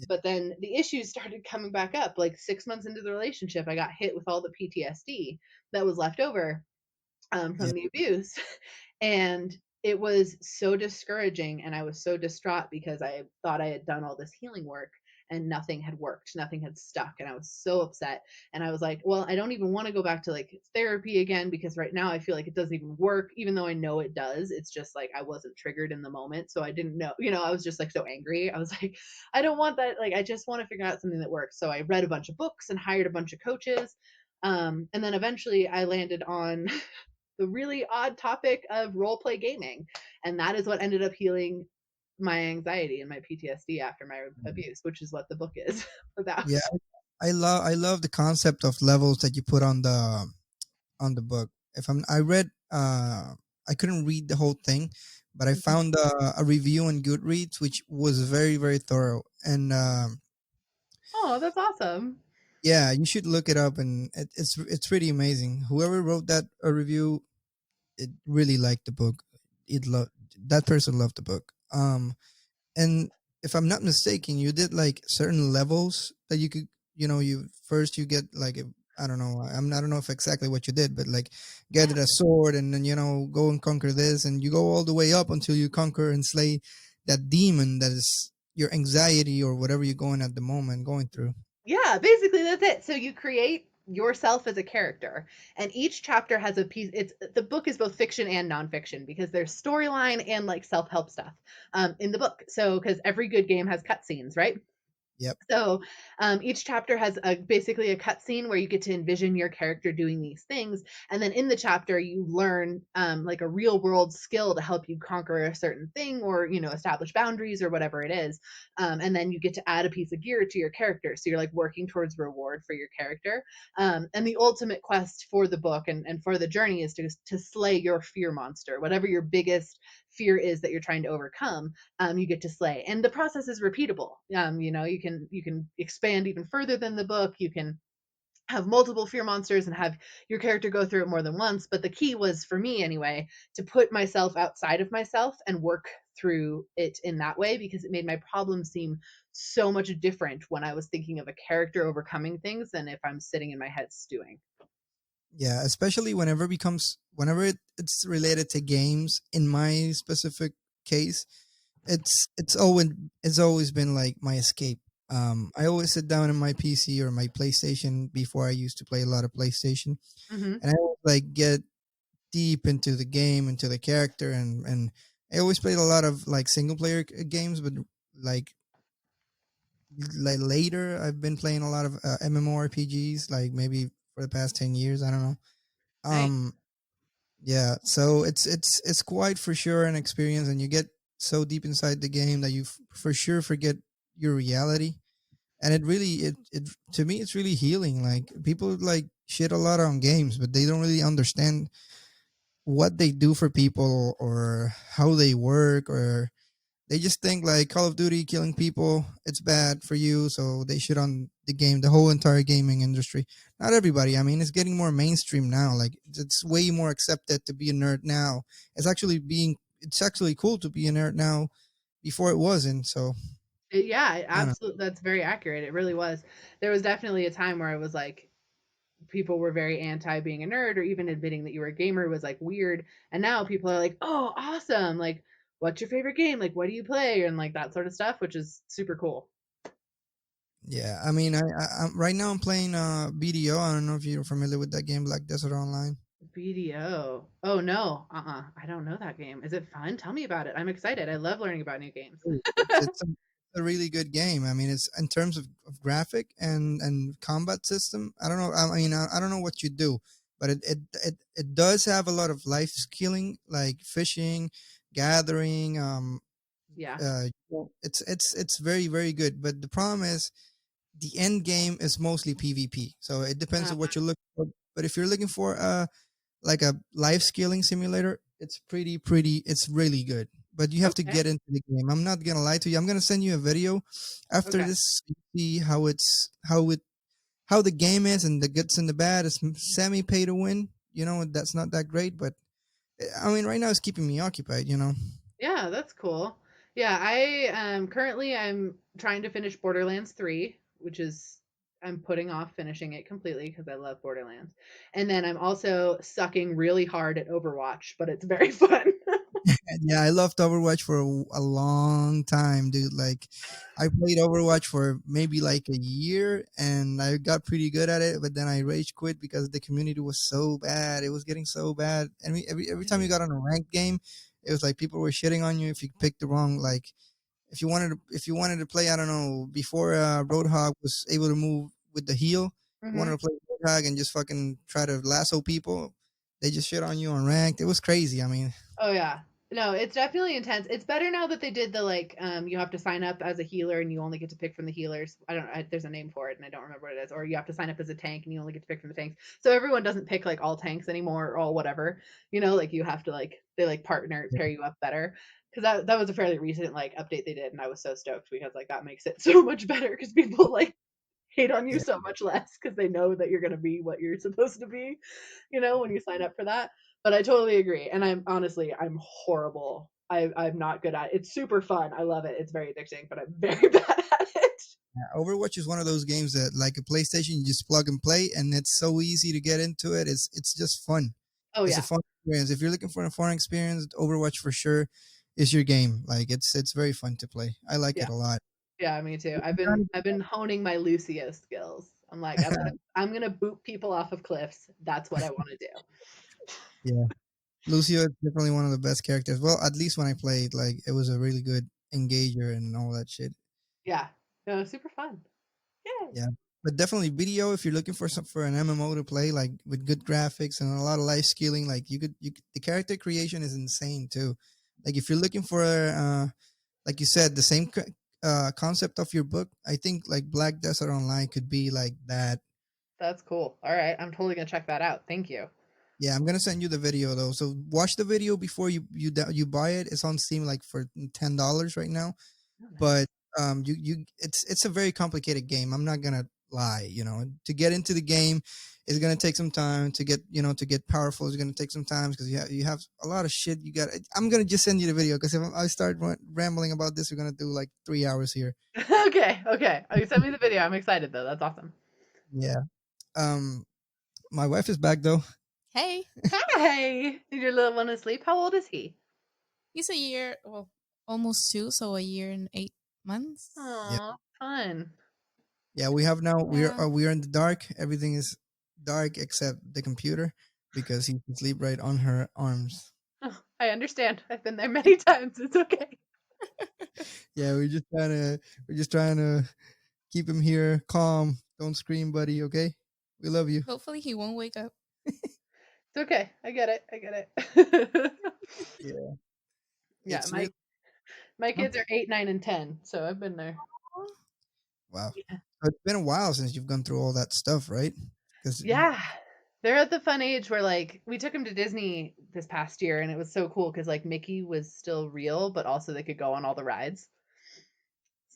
But then the issues started coming back up. Like 6 months into the relationship, I got hit with all the PTSD that was left over Yeah. from the abuse. And it was so discouraging. And I was so distraught because I thought I had done all this healing work and nothing had worked, nothing had stuck. And I was so upset. And I was like, well, I don't even want to go back to like therapy again because right now I feel like it doesn't even work, even though I know it does. It's just like I wasn't triggered in the moment. So I didn't know, I was just like so angry. I was like, I don't want that. Like, I just want to figure out something that works. So I read a bunch of books and hired a bunch of coaches. And then eventually I landed on the really odd topic of role play gaming. And that is what ended up healing my anxiety and my PTSD after my abuse, which is what the book is about. Yeah, I love the concept of levels that you put on the book. If I read I couldn't read the whole thing, but I found a review on Goodreads which was very very thorough and Oh, that's awesome. Yeah, you should look it up, and it's pretty amazing. Whoever wrote that review, it really liked the book. It loved that person loved the book. And if I'm not mistaken, you did like certain levels that you could, you first you get like I don't know, I don't know if exactly what you did, but like get Yeah. a sword and then go and conquer this, and you go all the way up until you conquer and slay that demon that is your anxiety or whatever you're going at the moment going through. Yeah, basically that's it. So you create yourself as a character, and each chapter has a piece. It's the book is both fiction and nonfiction because there's storyline and like self-help stuff in the book. So because every good game has cutscenes, right? Yep. So each chapter has basically a cutscene where you get to envision your character doing these things, and then in the chapter you learn like a real world skill to help you conquer a certain thing, or establish boundaries or whatever it is. And then you get to add a piece of gear to your character, so you're like working towards reward for your character. And the ultimate quest for the book and for the journey is to slay your fear monster, whatever your biggest fear is that you're trying to overcome. You get to slay, and the process is repeatable. You can expand even further than the book. You can have multiple fear monsters and have your character go through it more than once. But the key was, for me anyway, to put myself outside of myself and work through it in that way, because it made my problem seem so much different when I was thinking of a character overcoming things than if I'm sitting in my head stewing. Yeah, especially whenever it's related to games. In my specific case, it's always been like my escape. I always sit down in my PC or my PlayStation. Before I used to play a lot of PlayStation, Hmm. and I would like get deep into the game, into the character, and I always played a lot of like single player games, but like like later I've been playing a lot of MMORPGs, like maybe for the past 10 years. I don't know. Nice. Um, yeah, so it's quite for sure an experience, and you get so deep inside the game that you for sure forget your reality, and it really it to me it's really healing. Like people like shit a lot on games, but they don't really understand what they do for people or how they work, or they just think like Call of Duty killing people, it's bad for you, so they shit on the game, the whole entire gaming industry. Not everybody. I mean, it's getting more mainstream now. Like it's way more accepted to be a nerd now. It's actually cool to be a nerd now. Before it wasn't. So Yeah, I don't know. absolutely. That's very accurate. It really was. There was definitely a time where I was like, people were very anti being a nerd, or even admitting that you were a gamer was like weird. And now people are like, oh, awesome. Like, what's your favorite game? Like, what do you play? And like that sort of stuff, which is super cool. Yeah, I mean, right now I'm playing BDO. I don't know if you're familiar with that game, Black Desert Online. BDO. Oh, no. I don't know that game. Is it fun? Tell me about it. I'm excited. I love learning about new games. It's a really good game. I mean, it's in terms of graphic and combat system. I don't know. I mean, I don't know what you do, but it does have a lot of life skilling, like fishing, gathering. Yeah. It's very very good. But the problem is the end game is mostly PvP. So it depends Uh, on what you're looking for. But if you're looking for like a life scaling simulator, it's pretty. It's really good. But you have to okay. get into the game. I'm not gonna lie to you. I'm gonna send you a video after Okay. this. You see how the game is, and the goods and the bad. It's semi pay to win. That's not that great, but I mean, right now it's keeping me occupied. Yeah, that's cool. Yeah, I currently I'm trying to finish Borderlands 3, which is I'm putting off finishing it completely because I love Borderlands. And then I'm also sucking really hard at Overwatch, but it's very fun. Yeah, I loved Overwatch for a long time, dude. Like, I played Overwatch for maybe like a year, and I got pretty good at it. But then I rage quit because the community was so bad. It was getting so bad, and every time you Really? got on a ranked game, it was like people were shitting on you if you picked the wrong. Like, if you wanted to play, I don't know, before Roadhog was able to move with the heel, you wanted Hmm. to play Roadhog and just fucking try to lasso people. They just shit on you on ranked. It was crazy. I mean. Oh yeah. No, it's definitely intense. It's better now that they did the like you have to sign up as a healer and you only get to pick from the healers. There's a name for it and I don't remember what it is. Or you have to sign up as a tank and you only get to pick from the tanks. So everyone doesn't pick like all tanks anymore or all whatever. Like you have to like they like pair you up better. Cuz that was a fairly recent like update they did and I was so stoked because like that makes it so much better cuz people like hate on you Yeah. so much less because they know that you're going to be what you're supposed to be, when you sign up for that. But I totally agree. And I'm horrible. I'm not good at it. It's super fun. I love it. It's very addicting, but I'm very bad at it. Yeah, Overwatch is one of those games that, like a PlayStation, you just plug and play, and it's so easy to get into it. It's just fun. Oh, It's a yeah. fun experience. If you're looking for a fun experience, Overwatch for sure is your game. Like it's very fun to play. I like Yeah. it a lot. Yeah, me too. I've been honing my Lucio skills. I'm like, I'm gonna boot people off of cliffs. That's what I want to do. Yeah, Lucio is definitely one of the best characters. Well, at least when I played, like it was a really good engager and all that shit. Yeah. No, super fun. Yay. Yeah, but definitely video if you're looking for for an MMO to play, like with good graphics and a lot of life scaling. Like the character creation is insane too. Like if you're looking for like you said, the same concept of your book, I think like Black Desert Online could be like that. That's cool. All right, I'm totally gonna check that out. Thank you. Yeah, I'm gonna send you the video though. So watch the video before you buy it. It's on Steam like for $10 right now. Oh, nice. But it's a very complicated game. I'm not gonna lie. To get into the game is gonna take some time. To get powerful is gonna take some time because you have a lot of shit. I'm gonna just send you the video because if I start rambling about this, we're gonna do like 3 hours here. Okay, okay. Oh, you sent me the video. I'm excited though. That's awesome. Yeah. Um, my wife is back though. Hey, Hi. Did your little one asleep? How old is he? he's a year, well, almost 2, so a year and 8 months. Yeah. Aw, fun. Yeah, we have now. Yeah. We're in the dark. Everything is dark except the computer because he can sleep right on her arms. Oh, I understand. I've been there many times. It's okay. Yeah, we're just trying to keep him here calm. Don't scream, buddy. Okay, we love you. Hopefully, he won't wake up. It's okay. I get it. I get it. Yeah, Yeah, it's my really my huh? kids are 8, 9, and 10, so I've been there. Wow. Yeah. So it's been a while since you've gone through all that stuff, right? Because Yeah. They're at the fun age where like we took them to Disney this past year and it was so cool because like Mickey was still real, but also they could go on all the rides.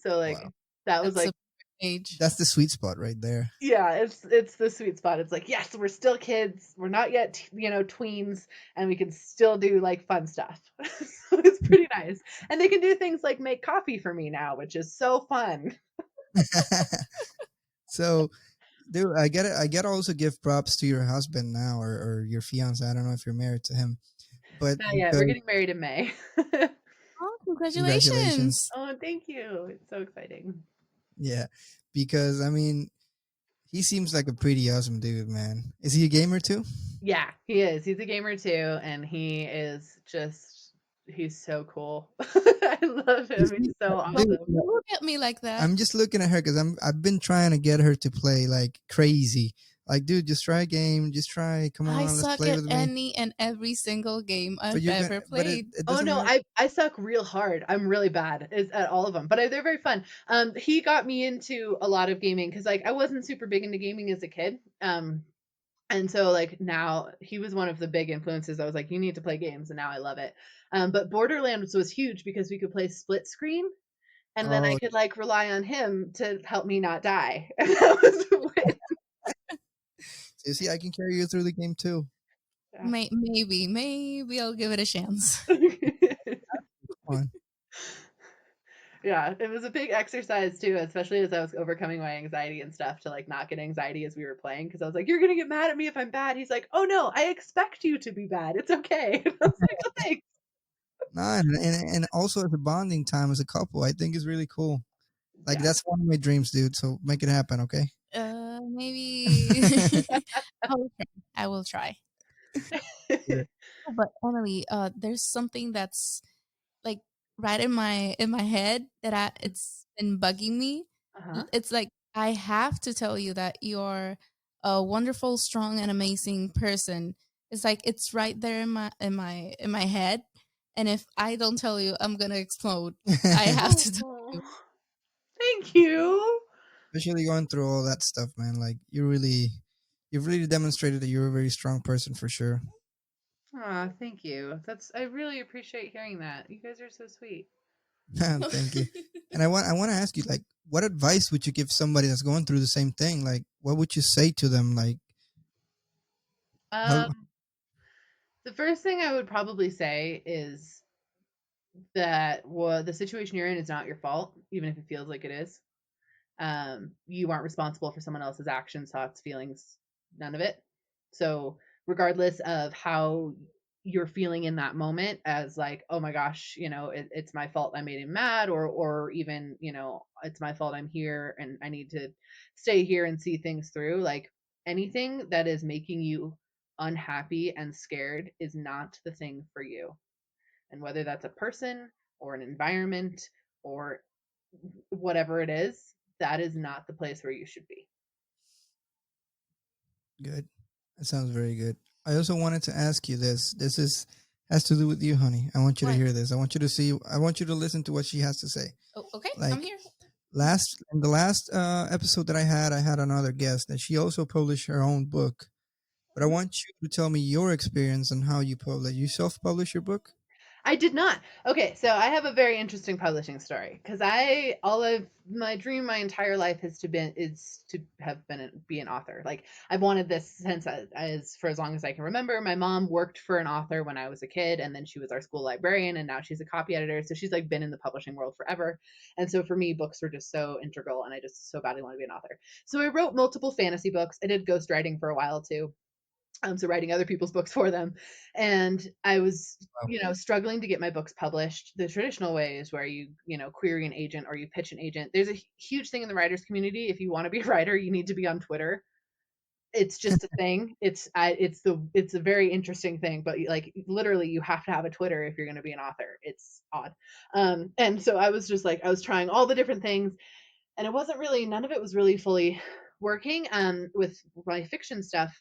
So like wow, that was That's like a age. that's the sweet spot right there. yeah, it's the sweet spot. It's like yes, we're still kids. We're not yet tweens, and we can still do like fun stuff. So it's pretty nice. And they can do things like make coffee for me now, which is so fun. So, dude, I get it. I get to also give props to your husband now, or your fiance. I don't know if you're married to him, but Not yet. We're because getting married in May. Oh, congratulations. congratulations! Oh, thank you. It's so exciting. Yeah, because I mean, he seems like a pretty awesome dude, man. Is he a gamer too? Yeah, he is. He's a gamer too, and he's so cool. I love him. Is He's he, so dude, awesome. yeah, Don't look at me like that. I'm just looking at her because I've been trying to get her to play like crazy. Like, dude, just try a game. Just try. Come I on, let's suck play at with me. any and every single game But I've you're gonna, ever but it, played. it Oh doesn't no, matter. I suck real hard. I'm really bad at all of them, but they're very fun. He got me into a lot of gaming because like I wasn't super big into gaming as a kid. And so like now he was one of the big influences. I was like, you need to play games, and now I love it. But Borderlands was huge because we could play split screen, and then I Oh, could like rely on him to help me not die. And that was the so you see, I can carry you through the game too. Maybe I'll give it a chance. win. Come on. Yeah, it was a big exercise too, especially as I was overcoming my anxiety and stuff to like not get anxiety as we were playing because I was like, "You're gonna get mad at me if I'm bad." He's like, "Oh no, I expect you to be bad. It's okay." And I was like, "Oh, thanks." Nah, and also as a bonding time as a couple, I think is really cool. Like Yeah. that's one of my dreams, dude. So make it happen, okay? Maybe I will try. I will try. Yeah. Oh, but Emily, there's something that's like right in my head that it's been bugging me. Uh-huh. It's like I have to tell you that you're a wonderful, strong, and amazing person. It's like it's right there in my head, and if I don't tell you, I'm gonna explode. I have to tell Oh, you. thank you. Especially going through all that stuff, man. Like you've really demonstrated that you're a very strong person for sure. Aw, thank you. I really appreciate hearing that. You guys are so sweet. Thank you. And I want to ask you, like, what advice would you give somebody that's going through the same thing? Like, what would you say to them? Like, how? Um, the first thing I would probably say is that the situation you're in is not your fault, even if it feels like it is. You aren't responsible for someone else's actions, thoughts, feelings, none of it. So, regardless of how you're feeling in that moment, as like, oh my gosh, it's my fault I made him mad, or even, it's my fault I'm here and I need to stay here and see things through. Like anything that is making you unhappy and scared is not the thing for you. And whether that's a person or an environment or whatever it is, that is not the place where you should be. Good. That sounds very good. I also wanted to ask you this. This is has to do with you, honey. I want you to What? hear this. I want you to see. I want you to listen to what she has to say. Oh, okay, I'm Like here. in the last episode that I had another guest, and she also published her own book. But I want you to tell me your experience and how you publish. You self-publish your book? I did not. Okay, so I have a very interesting publishing story because I all of my dream my entire life is to have be an author. Like I've wanted this since as for as long as I can remember. My mom worked for an author when I was a kid, and then she was our school librarian, and now she's a copy editor. So she's like been in the publishing world forever. And so for me, books were just so integral, and I just so badly want to be an author. So I wrote multiple fantasy books. I did ghostwriting for a while too, so writing other people's books for them. And I was, Wow. struggling to get my books published the traditional ways where query an agent or you pitch an agent. There's a huge thing in the writers community. If you want to be a writer, you need to be on Twitter. It's just a thing. It's a very interesting thing, but like literally you have to have a Twitter if you're going to be an author. It's odd. And so I was just like, I was trying all the different things, and none of it was really fully working with my fiction stuff.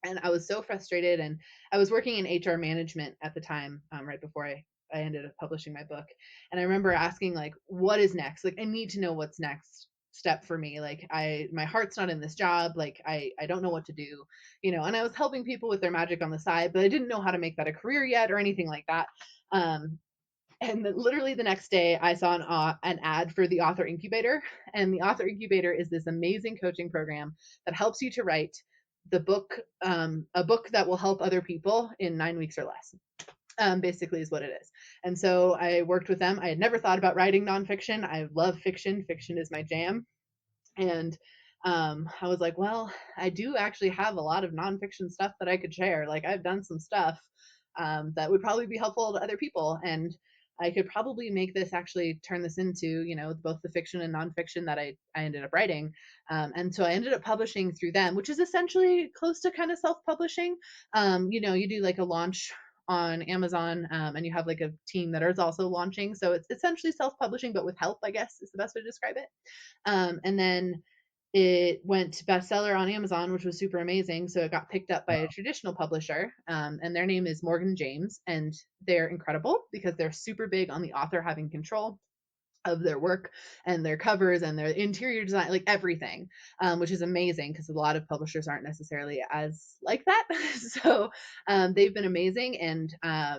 And I was so frustrated. And I was working in HR management at the time, right before I ended up publishing my book. And I remember asking, like, what is next? Like, I need to know what's next step for me. Like, my heart's not in this job. Like, I don't know what to do, and I was helping people with their magic on the side, but I didn't know how to make that a career yet or anything like that. And literally the next day, I saw an ad for the Author Incubator. And the Author Incubator is this amazing coaching program that helps you to write a book that will help other people in 9 weeks or less. Basically is what it is. And so I worked with them. I had never thought about writing nonfiction. I love fiction. Fiction is my jam. And I was like, well, I do actually have a lot of nonfiction stuff that I could share. Like I've done some stuff that would probably be helpful to other people. And I could probably make this actually turn this into, both the fiction and nonfiction that I ended up writing. And so I ended up publishing through them, which is essentially close to kind of self-publishing. You do like a launch on Amazon, and you have like a team that is also launching. So it's essentially self-publishing, but with help, I guess is the best way to describe it. And then it went bestseller on Amazon, which was super amazing. So it got picked up by a traditional publisher, and their name is Morgan James, and they're incredible because they're super big on the author having control of their work and their covers and their interior design, like everything, which is amazing because a lot of publishers aren't necessarily as like that. So they've been amazing. And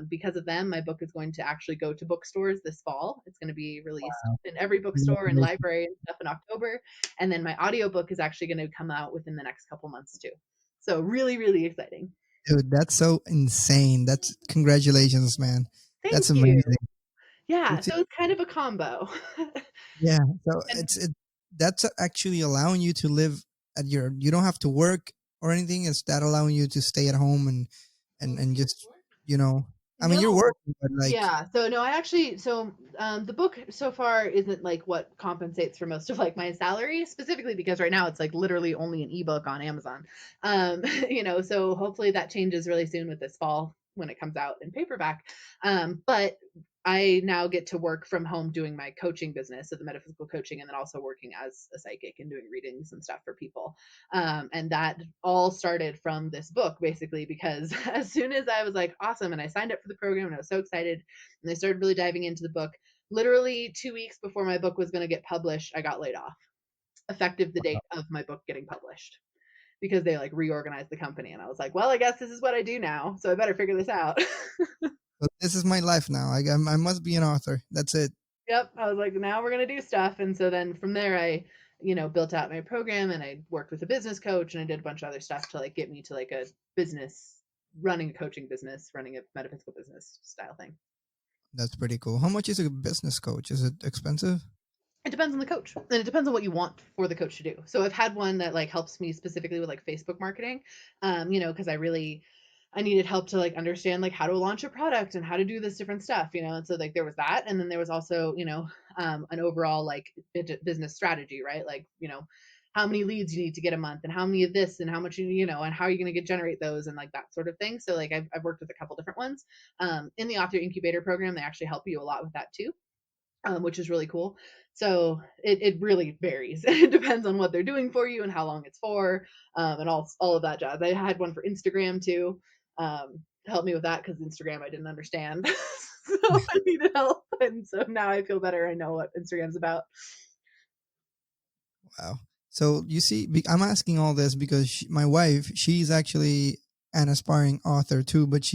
because of them, my book is going to actually go to bookstores this fall. It's going to be released in every bookstore and library and stuff in October. And then my audiobook is actually going to come out within the next couple months too. So really, really exciting. Dude, that's so insane. That's congratulations, man. Thank That's you. amazing. Yeah, so it's kind of a combo. Yeah, so And that's actually allowing you to live at your. You don't have to work or anything. It's that allowing you to stay at home and just I mean, you're no, working, but like yeah. So no, I actually the book so far isn't like what compensates for most of like my salary, specifically because right now it's like literally only an ebook on Amazon. So hopefully that changes really soon with this fall when it comes out in paperback. But I now get to work from home doing my coaching business, so the metaphysical coaching, and then also working as a psychic and doing readings and stuff for people. And that all started from this book, basically, because as soon as I was like, awesome, and I signed up for the program and I was so excited, and I started really diving into the book, literally 2 weeks before my book was going to get published, I got laid off, effective the date of my book getting published. Because they like reorganized the company, and I was like, well, I guess this is what I do now, so I better figure this out. this is my life now. I must be an author. That's it. Yep. I was like, now we're gonna do stuff. And so then from there, I, built out my program and I worked with a business coach and I did a bunch of other stuff to like get me to like a business, running a coaching business, running a metaphysical business style thing. That's pretty cool. How much is a business coach? Is it expensive? It depends on the coach and it depends on what you want for the coach to do. So I've had one that like helps me specifically with like Facebook marketing, because I needed help to like understand like how to launch a product and how to do this different stuff, and so like there was that, and then there was also an overall like business strategy, right? Like how many leads you need to get a month and how many of this and how much and how are you going to generate those and like that sort of thing. So like I've worked with a couple different ones. In the author incubator program, they actually help you a lot with that too, which is really cool. So it really varies. It depends on what they're doing for you and how long it's for, and all of that jazz. I had one for Instagram too, to help me with that because Instagram I didn't understand, so I needed help, and so now I feel better. I know what Instagram's about. Wow. So you see, I'm asking all this because my wife, she's actually an aspiring author too, but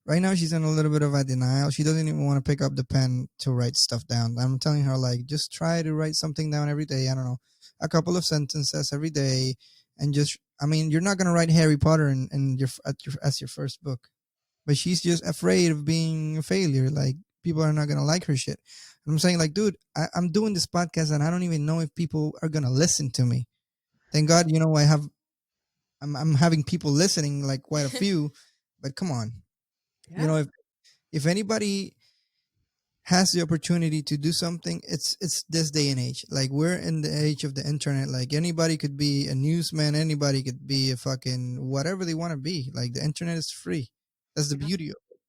right now she's in a little bit of a denial. She doesn't even want to pick up the pen to write stuff down. I'm telling her like, just try to write something down every day. I don't know, a couple of sentences every day, and just, I mean, you're not gonna write Harry Potter as your first book, but she's just afraid of being a failure. Like people are not gonna like her shit. And I'm saying like, dude, I'm doing this podcast and I don't even know if people are gonna listen to me. Thank God, I'm having people listening, like quite a few, but come on, you Yeah. know, if anybody has the opportunity to do something, it's this day and age. Like we're in the age of the internet. Like anybody could be a newsman, anybody could be a fucking whatever they want to be. Like the internet is free. That's the Yeah. beauty of it.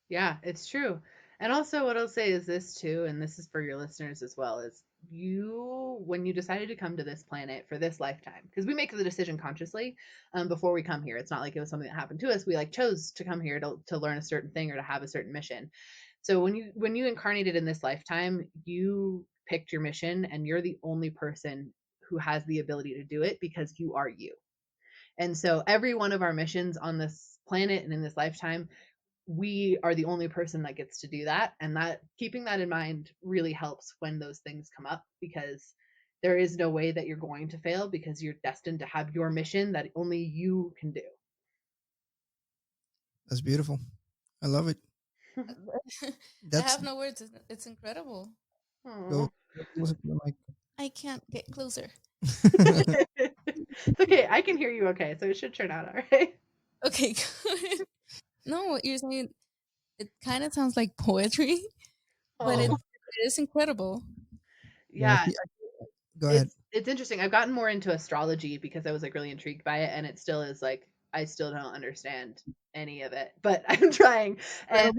Yeah, it's true. And also, what I'll say is this too, and this is for your listeners as well, is when you decided to come to this planet for this lifetime, because we make the decision consciously before we come here. It's not like it was something that happened to us. We like chose to come here to learn a certain thing or to have a certain mission. So when you incarnated in this lifetime, you picked your mission, and you're the only person who has the ability to do it because you are you. And so every one of our missions on this planet and in this lifetime, we are the only person that gets to do that, and that keeping that in mind really helps when those things come up, because there is no way that you're going to fail because you're destined to have your mission that only you can do. That's beautiful. I love it. I That's have no words. It's incredible. go Oh. closer to the mic. I can't get closer. It's okay, I can hear you okay, so it should turn out all right. Okay, good. No, what you're saying, it kind of sounds like poetry, but Yeah. it is incredible. Yeah. Yeah, Go ahead. it's interesting. I've gotten more into astrology because I was like really intrigued by it, and it still is like I still don't understand any of it, but I'm trying. And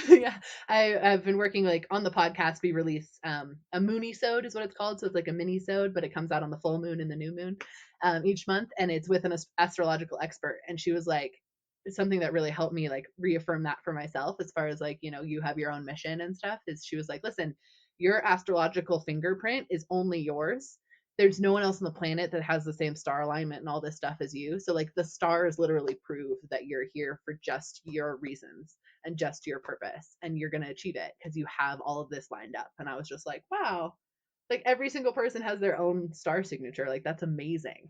yeah, I've been working like on the podcast. We release a moonisode is what it's called, so it's like a mini-sode, but it comes out on the full moon and the new moon each month, and it's with an astrological expert. And she was like, something that really helped me like reaffirm that for myself as far as like you have your own mission and stuff, is she was like, listen, your astrological fingerprint is only yours. There's no one else on the planet that has the same star alignment and all this stuff as you. So like the stars literally prove that you're here for just your reasons and just your purpose, and you're going to achieve it because you have all of this lined up. And I was just like, wow, like every single person has their own star signature. Like that's amazing.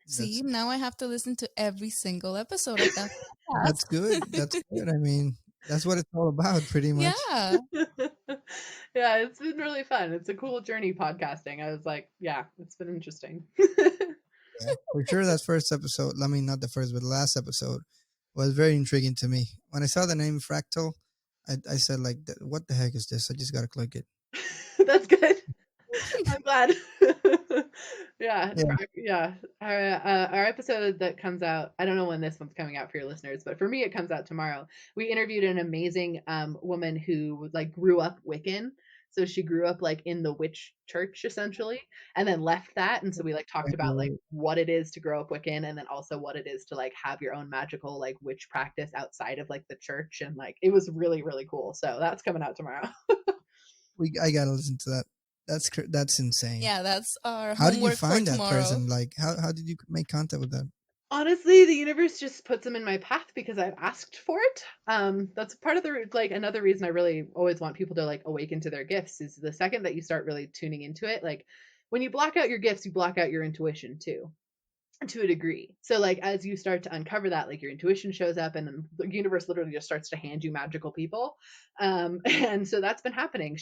See, That's now I have to listen to every single episode of that that's podcast. good. That's good. I mean, that's what it's all about, pretty much. Yeah. Yeah, it's been really fun. It's a cool journey podcasting. I was like, yeah, it's been interesting. Yeah, for sure. That first episode, I mean, not the first, but the last episode was very intriguing to me. When I saw the name Fractal, I said, like, what the heck is this? I just got to click it. That's good. I'm glad. Yeah, Yeah. yeah. Our episode that comes out, I don't know when this one's coming out for your listeners, but for me, it comes out tomorrow. We interviewed an amazing woman who like grew up Wiccan. So she grew up like in the witch church essentially, and then left that. And so we like talked about like what it is to grow up Wiccan, and then also what it is to like have your own magical like witch practice outside of like the church. And like it was really, really cool. So that's coming out tomorrow. I got to listen to that. That's insane. Yeah, that's our How did you homework for find that tomorrow. person? Like, how did you make contact with them? Honestly, the universe just puts them in my path because I've asked for it. That's part of the like another reason I really always want people to like awaken to their gifts is the second that you start really tuning into it. Like when you block out your gifts, you block out your intuition too, to a degree. So like as you start to uncover that, like your intuition shows up, and then the universe literally just starts to hand you magical people. And so that's been happening.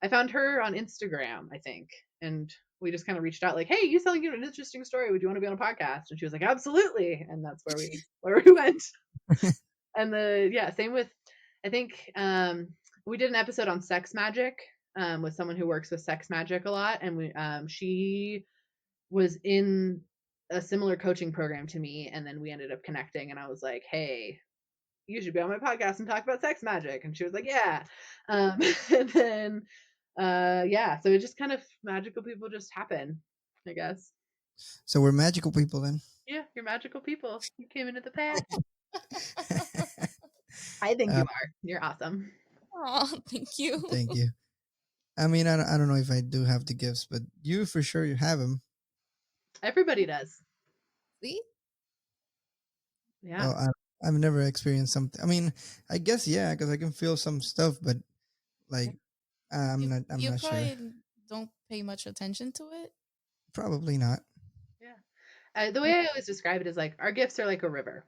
I found her on Instagram, I think, and we just kind of reached out like, hey, you telling you an interesting story, would you want to be on a podcast? And she was like, absolutely. And that's where we went. And the yeah, same with, I think, we did an episode on sex magic, with someone who works with sex magic a lot, and she was in a similar coaching program to me, and then we ended up connecting, and I was like, hey, you should be on my podcast and talk about sex magic. And she was like, yeah. And then yeah, so it just kind of, magical people just happen, I guess. So we're magical people then. Yeah, you're magical people. You came into the path. I think you are. You're awesome. Oh, thank you. Thank you. I mean, I don't know if I do have the gifts, but you for sure you have them. Everybody does. See? Yeah. Oh, I've never experienced something. I mean, I guess yeah, because I can feel some stuff, but like I'm not. I'm You not sure. probably don't pay much attention to it. Probably not. Yeah. The way I always describe it is like our gifts are like a river.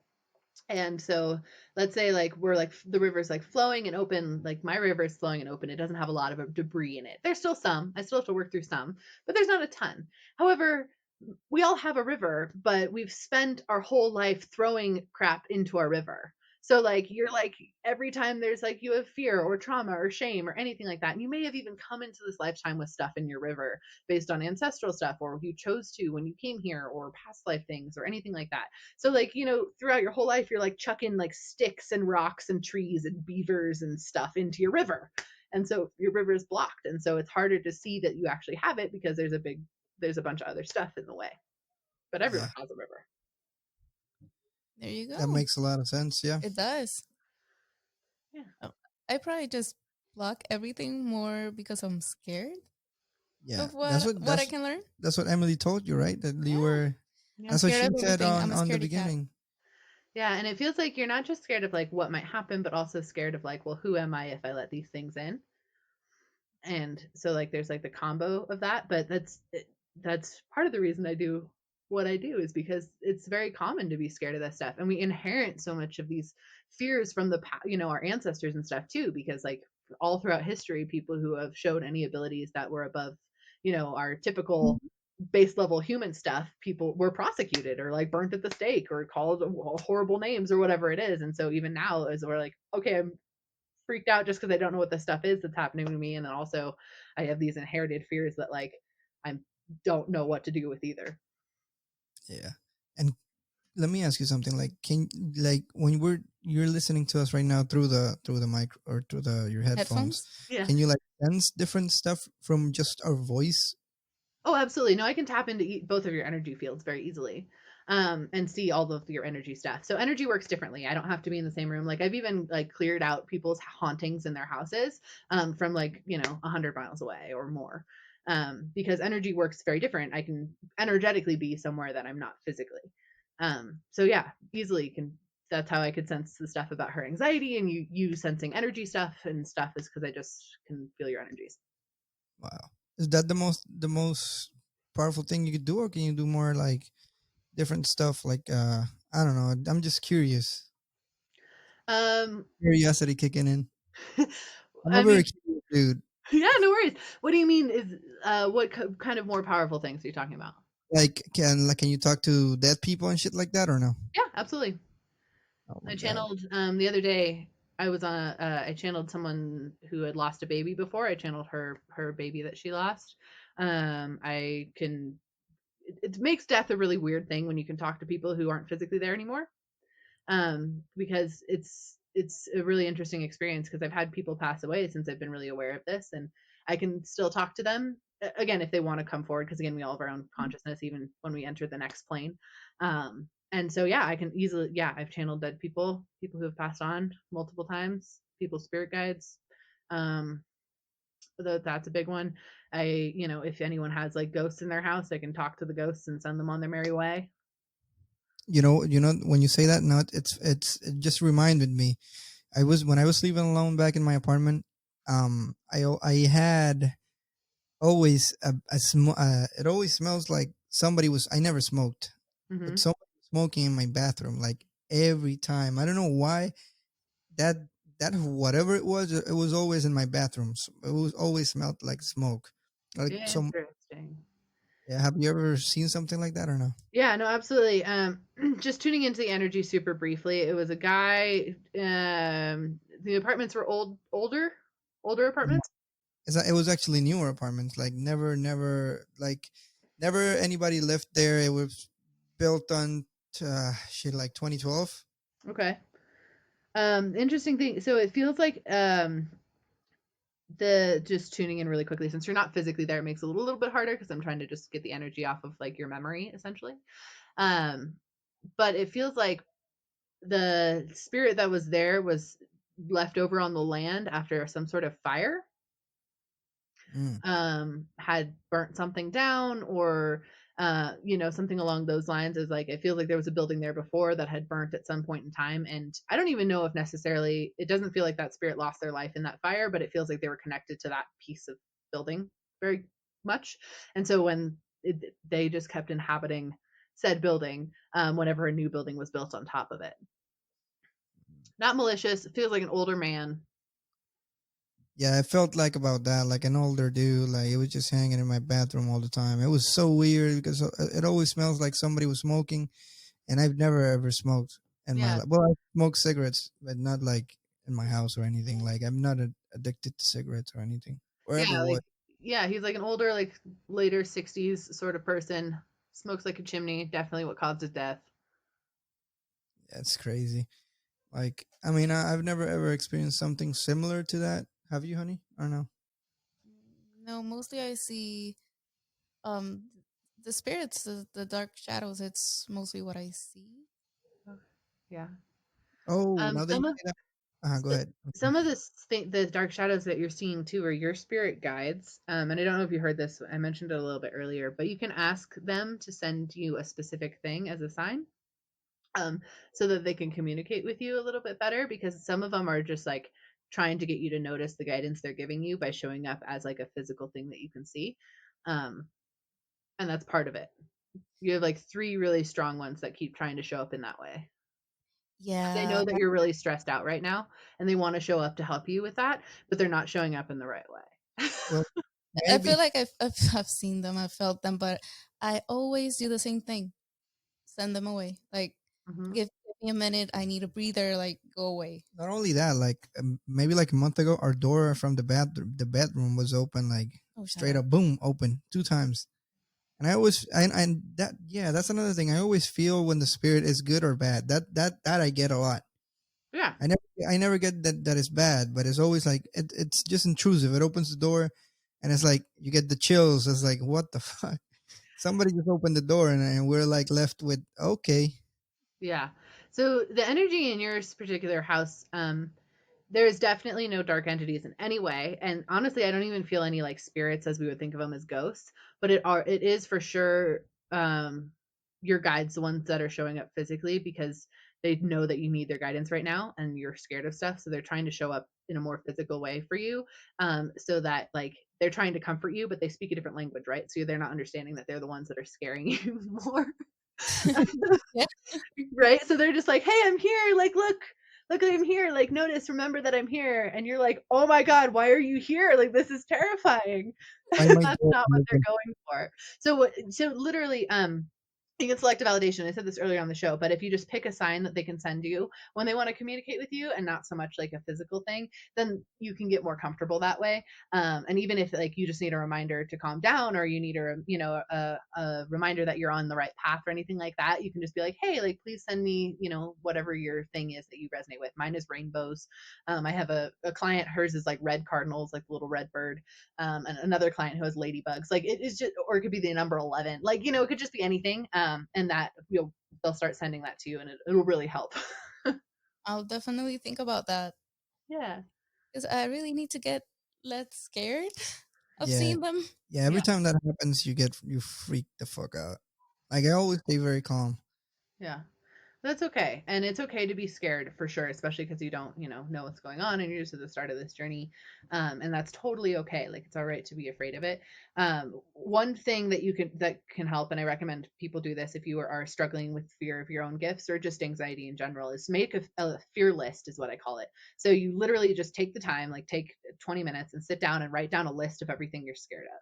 And so let's say like we're like the river's like flowing and open, like my river is flowing and open. It doesn't have a lot of debris in it. There's still some. I still have to work through some, but there's not a ton. However, we all have a river, but we've spent our whole life throwing crap into our river. So like you're like every time there's like you have fear or trauma or shame or anything like that, and you may have even come into this lifetime with stuff in your river based on ancestral stuff, or you chose to when you came here, or past life things or anything like that. So like, throughout your whole life you're like chucking like sticks and rocks and trees and beavers and stuff into your river. And so your river is blocked, and so it's harder to see that you actually have it because there's a bunch of other stuff in the way. But everyone Yeah, has a river. There you that go. makes a lot of sense. Yeah. It does. Yeah. Oh, I probably just block everything more because I'm scared Yeah, of what I can learn. that's what Emily told you, right? That you Yeah. were. I'm That's what scared she of said everything. I'm a on the scaredy cat. beginning. Yeah, and it feels like you're not just scared of like what might happen, but also scared of like, well, who am I if I let these things in? And so like there's like the combo of that, but that's part of the reason I do what I do, is because it's very common to be scared of that stuff, and we inherit so much of these fears from our ancestors and stuff too, because like all throughout history, people who have showed any abilities that were above our typical base level human stuff, people were prosecuted or like burnt at the stake or called horrible names or whatever it is. And so even now, as we're like, okay, I'm freaked out just because I don't know what this stuff is that's happening to me, and then also I have these inherited fears that like I don't know what to do with either. Yeah, and let me ask you something. Like, when you're listening to us right now through the mic or through your headphones, Headphones? can you like sense different stuff from just our voice? Oh, absolutely. No, I can tap into both of your energy fields very easily, and see all of your energy stuff. So energy works differently. I don't have to be in the same room. Like I've even like cleared out people's hauntings in their houses, from like 100 miles away or more, because energy works very different. I can energetically be somewhere that I'm not physically. So yeah, easily can. That's how I could sense the stuff about her anxiety, and you sensing energy stuff and stuff is because I just can feel your energies. Wow, is that the most powerful thing you could do, or can you do more like different stuff? Like, I don't know. I'm just curious. Um, Curiosity kicking in. I'm a I very mean, curious dude. yeah, no worries. What do you mean is what kind of more powerful things are you talking about? Like, can you talk to dead people and shit like that, or no? Yeah, absolutely. Oh my I god. channeled the other day. I channeled someone who had lost a baby before. I channeled her baby that she lost. I can it makes death a really weird thing when you can talk to people who aren't physically there anymore, because it's a really interesting experience because I've had people pass away since I've been really aware of this, and I can still talk to them again if they want to come forward, because again we all have our own consciousness even when we enter the next plane. And so yeah, I can easily, yeah, I've channeled dead people who have passed on multiple times, people's spirit guides. um that's a big one. If anyone has like ghosts in their house, I can talk to the ghosts and send them on their merry way. When you say that, now it just reminded me. I was when I was living alone back in my apartment. I had always it always smells like somebody was. I never smoked, but Hmm. somebody was smoking in my bathroom like every time. I don't know why that that whatever it was always in my bathroom. It was always smelled like smoke. Like some. Interesting. Yeah, have you ever seen something like that or no? Yeah, no, absolutely. Just tuning into the energy super briefly. It was a guy. The apartments were older apartments. It was actually newer apartments. Like never anybody lived there. It was built on shit like 2012. Okay. Interesting thing. So it feels like the just tuning in really quickly since you're not physically there, it makes it a little bit harder because I'm trying to just get the energy off of like your memory essentially. Um, but it feels like the spirit that was there was left over on the land after some sort of fire, Mm, had burnt something down or something along those lines. Is like it feels like there was a building there before that had burnt at some point in time, and I don't even know if necessarily it doesn't feel like that spirit lost their life in that fire, but it feels like they were connected to that piece of building very much. And so they just kept inhabiting said building, whenever a new building was built on top of it. Not malicious. It feels like an older man. yeah, it felt like about that, like an older dude. Like it was just hanging in my bathroom all the time. It was so weird because it always smells like somebody was smoking, and I've never ever smoked in my Yeah. life. Well, I smoke cigarettes, but not like in my house or anything. Like I'm not addicted to cigarettes or anything, or ever Yeah, was. like yeah, he's like an older, like later 60s sort of person. Smokes like a chimney, definitely what caused his death. That's crazy. Like, I mean, I've never ever experienced something similar to that. Have you, honey? Or no? No, mostly I see um the spirits, the dark shadows. It's mostly what I see. Oh, yeah. Oh, Um now that you some of say that, go so, ahead. some of the dark shadows that you're seeing too are your spirit guides. And I don't know if you heard this. I mentioned it a little bit earlier, but you can ask them to send you a specific thing as a sign. um, so that they can communicate with you a little bit better because some of them are just like trying to get you to notice the guidance they're giving you by showing up as like a physical thing that you can see. Um, and that's part of it. You have like three really strong ones that keep trying to show up in that way. They Yeah, know that you're really stressed out right now and they want to show up to help you with that, but they're not showing up in the right way. Well, I maybe feel like I've seen them, I've felt them, but I always do the same thing: send them away. Like, Hmm. give me a minute. I need a breather. Like, go away. not only that, like maybe like a month ago, our door from the bedroom was open, like Oh, shut straight up. up, boom, open two times. And I always, and that, yeah, that's another thing. I always feel when the spirit is good or bad. That I get a lot. Yeah. I never get that it's bad, but it's always like it's just intrusive. It opens the door, and it's like you get the chills. It's like what the fuck? Somebody just opened the door, and we're like left with okay. Yeah. So the energy in your particular house, there's definitely no dark entities in any way, and honestly I don't even feel any like spirits as we would think of them as ghosts, but it is for sure your guides, the ones that are showing up physically because they know that you need their guidance right now and you're scared of stuff, so they're trying to show up in a more physical way for you, so that like they're trying to comfort you but they speak a different language, right? So they're not understanding that they're the ones that are scaring you more. Yeah. Right? So they're just like, "Hey, I'm here. Like, look, I'm here. Like, notice, remember that I'm here." And you're like, "Oh my god, why are you here? Like, this is terrifying." Find my That's door. not what they're going for. So literally, you can select a validation. I said this earlier on the show, but if you just pick a sign that they can send you when they want to communicate with you and not so much like a physical thing, then you can get more comfortable that way. And even if like you just need a reminder to calm down or you need a reminder that you're on the right path or anything like that, you can just be like, hey, like please send me, whatever your thing is that you resonate with. Mine is rainbows. I have a client, hers is like red cardinals, like the little red bird, and another client who has ladybugs. Like it is just, or it could be the number 11. Like it could just be anything, and that they'll start sending that to you, and it'll really help. I'll definitely think about that Yeah, because I really need to get less scared of Yeah, seeing them. yeah. Every yeah, time that happens, you freak the fuck out. Like I always stay very calm. yeah. That's okay. And it's okay to be scared for sure, especially because you don't, know what's going on and you're just at the start of this journey. And that's totally okay. Like it's all right to be afraid of it. One thing that can help, and I recommend people do this if you are struggling with fear of your own gifts or just anxiety in general, is make a fear list, is what I call it. So you literally just take the time, like take 20 minutes and sit down and write down a list of everything you're scared of.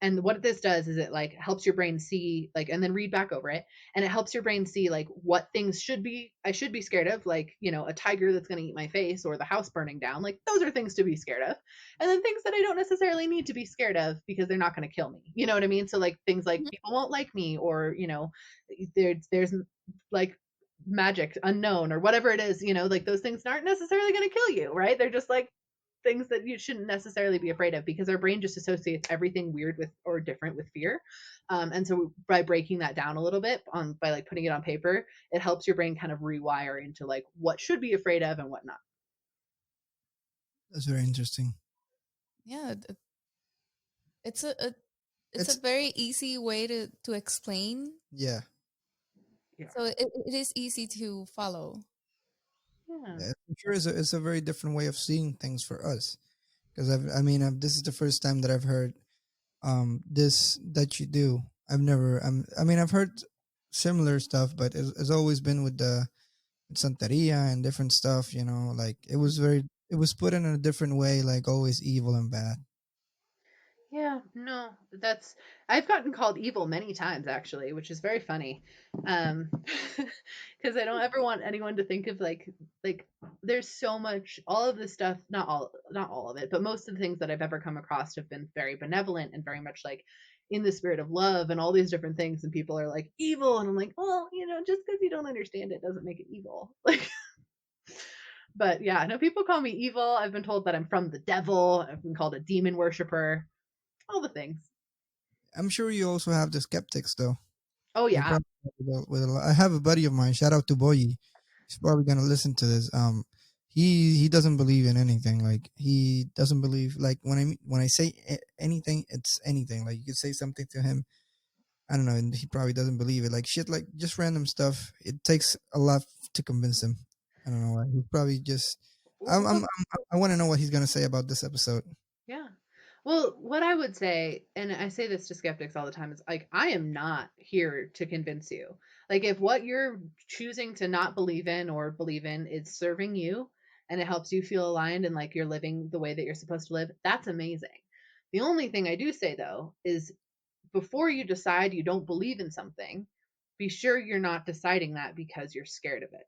And what this does is it like helps your brain see like, and then read back over it, and it helps your brain see like what things I should be scared of, like a tiger that's going to eat my face or the house burning down. Like those are things to be scared of, and then things that I don't necessarily need to be scared of because they're not going to kill me. You know what I mean? So like things like Mhm. people won't like me, or there's like magic unknown or whatever it is. Like those things aren't necessarily going to kill you, right? They're just like things that you shouldn't necessarily be afraid of, because our brain just associates everything weird with or different with fear. And so by breaking that down a little bit by like putting it on paper, it helps your brain kind of rewire into like what should be afraid of and what not. That's very interesting. Yeah, it's a it's a It's very easy way to explain. yeah, Yeah. So it is easy to follow. Yeah. yeah. I'm sure it's a very different way of seeing things for us. Because this is the first time that I've heard this that you do. I've never I've heard similar stuff, but it's always been with the Santeria and different stuff. Like it was put in a different way, like always evil and bad. Yeah, no, that's I've gotten called evil many times actually, which is very funny. Um because I don't ever want anyone to think of like there's so much, all of this stuff, not all of it, but most of the things that I've ever come across have been very benevolent and very much like in the spirit of love and all these different things, and people are like evil, and I'm like, well, just because you don't understand it doesn't make it evil. Like, but yeah, no, people call me evil. I've been told that I'm from the devil. I've been called a demon worshiper, all the things. I'm sure you also have the skeptics though. Oh You yeah. probably with a lot. I have a buddy of mine. Shout out to Boyi. He's probably gonna listen to this. He doesn't believe in anything. Like he doesn't believe. Like when I say anything, it's anything. Like you could say something to him. I don't know, and he probably doesn't believe it. Like shit, like just random stuff. It takes a lot to convince him. I don't know why. He's probably just. Well, I want to know what he's gonna say about this episode. yeah. Well, what I would say, and I say this to skeptics all the time, is like, I am not here to convince you. Like, if what you're choosing to not believe in or believe in is serving you and it helps you feel aligned and like you're living the way that you're supposed to live, that's amazing. The only thing I do say, though, is before you decide you don't believe in something, be sure you're not deciding that because you're scared of it.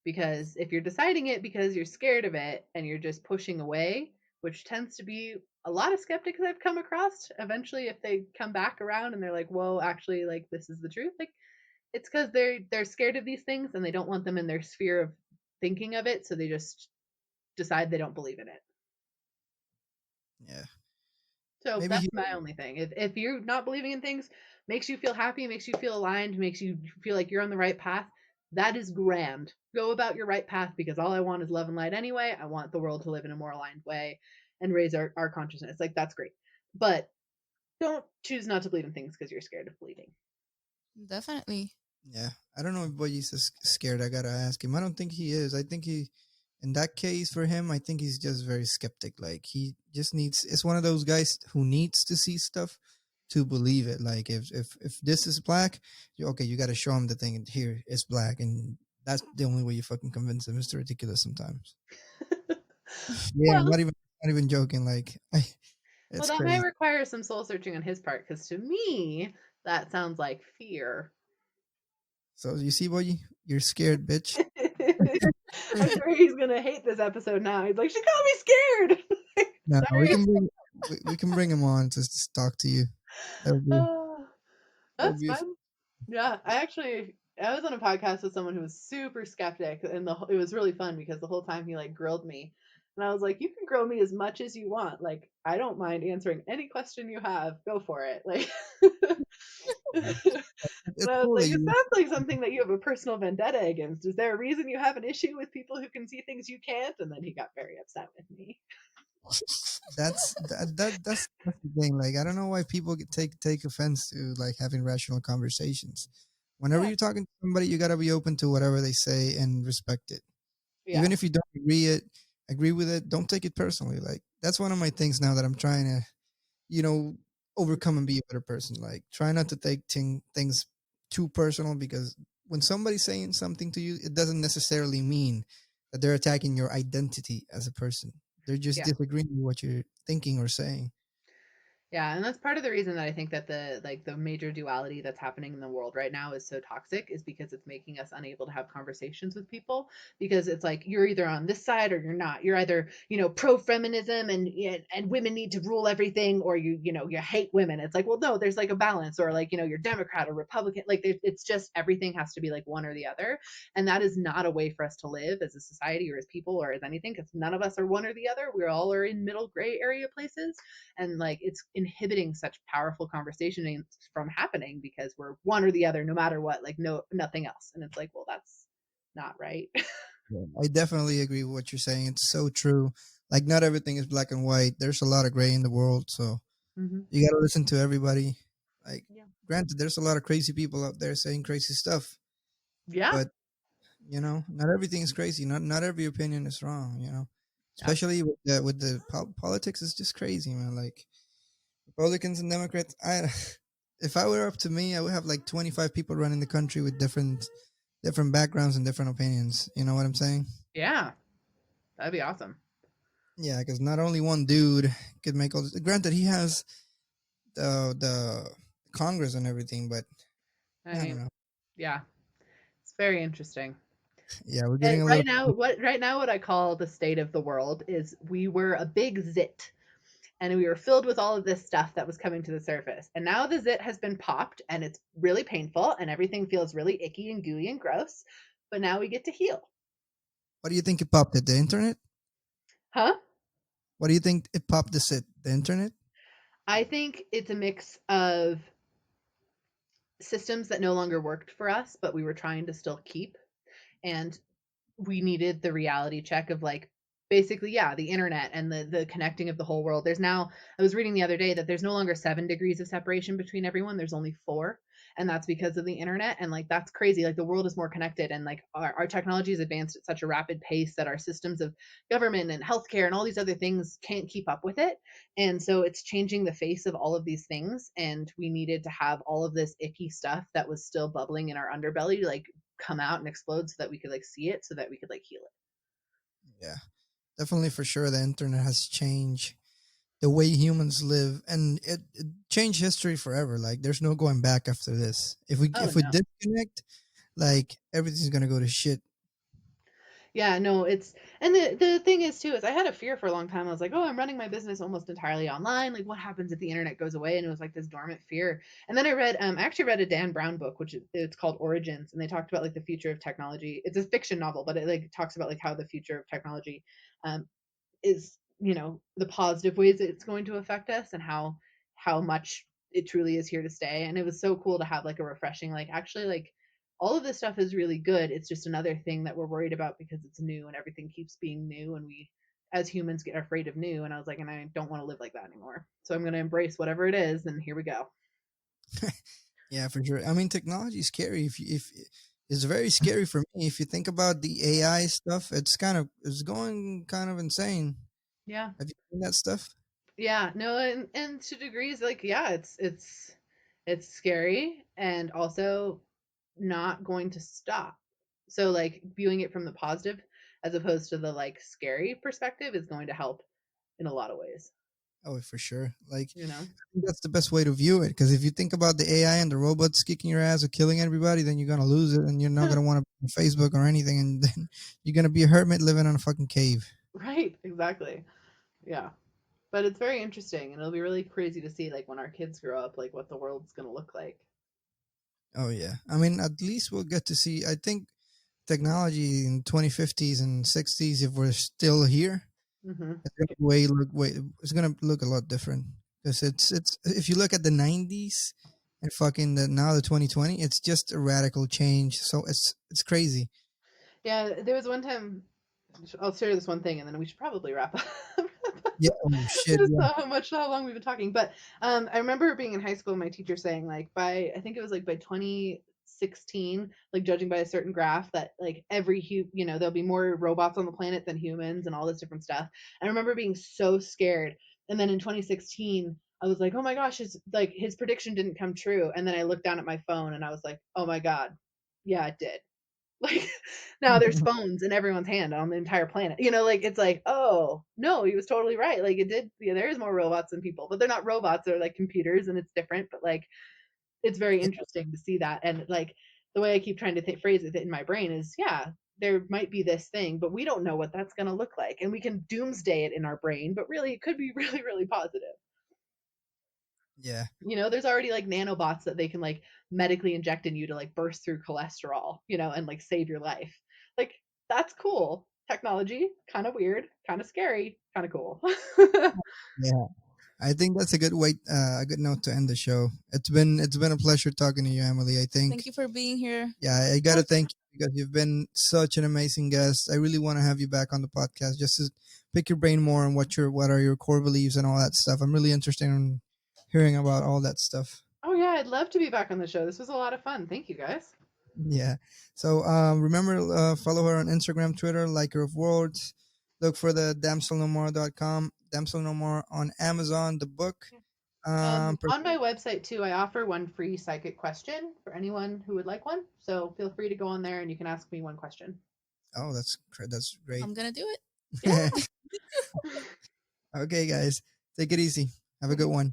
Because if you're deciding it because you're scared of it and you're just pushing away, which tends to be a lot of skeptics I've come across, eventually if they come back around and they're like, whoa, actually, like this is the truth, like it's because they're scared of these things and they don't want them in their sphere of thinking of it, so they just decide they don't believe in it. Yeah, So maybe that's he. my only thing. If you're not believing in things, makes you feel happy, makes you feel aligned, makes you feel like you're on the right path, that is grand. Go about your right path, because all I want is love and light anyway. I want the world to live in a more aligned way and raise our consciousness. Like that's great. But don't choose not to believe in things because you're scared of believing. Definitely. Yeah, I don't know if Boyi's scared. I gotta ask him. I don't think he is. I think in that case for him, I think he's just very skeptic. Like he just needs. It's one of those guys who needs to see stuff to believe it. Like if this is black, okay, you got to show him the thing. And here it's black, and that's the only way you fucking convince him. It's ridiculous sometimes. Yeah, Well, not even joking. Like well, it's that might crazy. require some soul searching on his part, because to me, that sounds like fear. So you see, Boy, you're scared, bitch. I'm sure he's gonna hate this episode now. He's like, she got me scared. No, Sorry. we can bring him on to talk to you. That would be Oh, that would that's be. fun. Yeah, I was on a podcast with someone who was super skeptic, and it was really fun because the whole time he like grilled me, and I was like, "You can grill me as much as you want. Like, I don't mind answering any question you have. Go for it." Like, and It's I was cool like, that "It you. sounds like something that you have a personal vendetta against. Is there a reason you have an issue with people who can see things you can't?" And then he got very upset with me. That's the thing. Like I don't know why people take offense to like having rational conversations. Whenever Yeah. you're talking to somebody, you gotta be open to whatever they say and respect it. Yeah. Even if you don't agree with it, don't take it personally. Like that's one of my things now that I'm trying to, you know, overcome and be a better person. Like try not to take things too personal, because when somebody's saying something to you, it doesn't necessarily mean that they're attacking your identity as a person. They're just Yeah. disagreeing with what you're thinking or saying. Yeah, and that's part of the reason that I think that the major duality that's happening in the world right now is so toxic is because it's making us unable to have conversations with people because it's like you're either on this side or you're not. You're either, pro feminism and women need to rule everything or you hate women. It's like, well, no, there's like a balance or like, you're Democrat or Republican. Like it's just everything has to be like one or the other. And that is not a way for us to live as a society or as people or as anything because none of us are one or the other. We all are in middle gray area places and like it's inhibiting such powerful conversation from happening because we're one or the other no matter what, like no nothing else, and it's like, well, that's not right. Yeah, I definitely agree with what you're saying. It's so true. Like not everything is black and white. There's a lot of gray in the world, so Hmm. you got to listen to everybody. Like, Yeah. granted, there's a lot of crazy people out there saying crazy stuff, Yeah. but not everything is crazy. Not every opinion is wrong. Yep. Especially with the politics, is just crazy, man. Like Republicans and Democrats. If I were up to me, I would have like 25 people running the country with different backgrounds and different opinions. You know what I'm saying? Yeah, that'd be awesome. Yeah, because not only one dude could make all this. Granted, he has the Congress and everything, but I I don't mean, know. yeah, it's very interesting. Yeah, we're And getting a little. right now what I call the state of the world is we were a big zit and we were filled with all of this stuff that was coming to the surface. And now the zit has been popped and it's really painful and everything feels really icky and gooey and gross. But now we get to heal. What do you think it popped at the internet? Huh? What do you think it popped this at the internet? I think it's a mix of systems that no longer worked for us, but we were trying to still keep. And we needed the reality check of like basically the internet and the connecting of the whole world. There's now, I was reading the other day that there's no longer 7 degrees of separation between everyone, there's only 4, and that's because of the internet. And like that's crazy, like the world is more connected and like our technology has advanced at such a rapid pace that our systems of government and healthcare and all these other things can't keep up with it. And so it's changing the face of all of these things, and we needed to have all of this icky stuff that was still bubbling in our underbelly like come out and explode so that we could like see it so that we could like heal it. Yeah, definitely for sure. The internet has changed the way humans live, and it changed history forever. Like, there's no going back after this. If we Oh if we no. disconnect, like everything's gonna go to shit. Yeah, no, it's and the thing is too is I had a fear for a long time. I was like, oh, I'm running my business almost entirely online. Like, what happens if the internet goes away? And it was like this dormant fear. And then I actually read a Dan Brown book, which it's called Origins, and they talked about like the future of technology. It's a fiction novel, but it like talks about like how the future of technology um, is the positive ways that it's going to affect us and how much it truly is here to stay. And it was so cool to have like a refreshing like actually like all of this stuff is really good, it's just another thing that we're worried about because it's new and everything keeps being new and we as humans get afraid of new. And I was like, and I don't want to live like that anymore, so I'm going to embrace whatever it is, and here we go. Yeah, for sure. I mean, technology is scary. If it's very scary for me. If you think about the AI stuff, it's going kind of insane. Yeah. Have you seen that stuff? Yeah, no, and to degrees, like, yeah, it's scary and also not going to stop. So like viewing it from the positive as opposed to the like scary perspective is going to help in a lot of ways, Oh, for sure. Like, you know? I think that's the best way to view it. Because if you think about the AI and the robots kicking your ass or killing everybody, then you're gonna lose it, and you're not gonna want to be on Facebook or anything, and then you're gonna be a hermit living in a fucking cave. Right, exactly. Yeah. But it's very interesting and it'll be really crazy to see like when our kids grow up like what the world's going to look like. Oh yeah. I mean, at least we'll get to see. I think technology in 2050s and 60s, if we're still here, Mhm. it's gonna it's gonna look a lot different. Because it's if you look at the 90s and fucking now the 2020, it's just a radical change. So it's crazy. Yeah, there was one time I'll share this one thing and then we should probably wrap up. Yeah. Oh shit. Just Yeah. how long we've been talking. But I remember being in high school, my teacher saying like by I think it was like by 20 2016, like judging by a certain graph that like there'll be more robots on the planet than humans and all this different stuff. I remember being so scared. And then in 2016, I was like, oh my gosh, it's like his prediction didn't come true. And then I looked down at my phone and I was like, oh my God, yeah, it did. Like now there's phones in everyone's hand on the entire planet. Like it's like, oh no, he was totally right. Like it did. Yeah, there is more robots than people, but they're not robots. They're like computers, and it's different. But like, it's very interesting to see that. And like the way I keep trying to phrase it in my brain is, yeah, there might be this thing, but we don't know what that's going to look like, and we can doomsday it in our brain. But really, it could be really, really positive. Yeah. There's already like nanobots that they can like medically inject in you to like burst through cholesterol, and like save your life. Like that's cool. Technology, kind of weird, kind of scary, kind of cool. Yeah. I think that's a good a good note to end the show. It's been a pleasure talking to you, Emily. I think. Thank you for being here. Yeah, I gotta thank you because you've been such an amazing guest. I really want to have you back on the podcast just to pick your brain more on what are your core beliefs and all that stuff. I'm really interested in hearing about all that stuff. Oh yeah, I'd love to be back on the show. This was a lot of fun. Thank you guys. Yeah. So remember, follow her on Instagram, Twitter, like her of words. Look for the damselnomore.com, Damsel No More on Amazon, the book. On my website too, I offer one free psychic question for anyone who would like one. So feel free to go on there and you can ask me one question. Oh, that's great. I'm gonna do it. Yeah. Okay, guys, take it easy. Have a good one.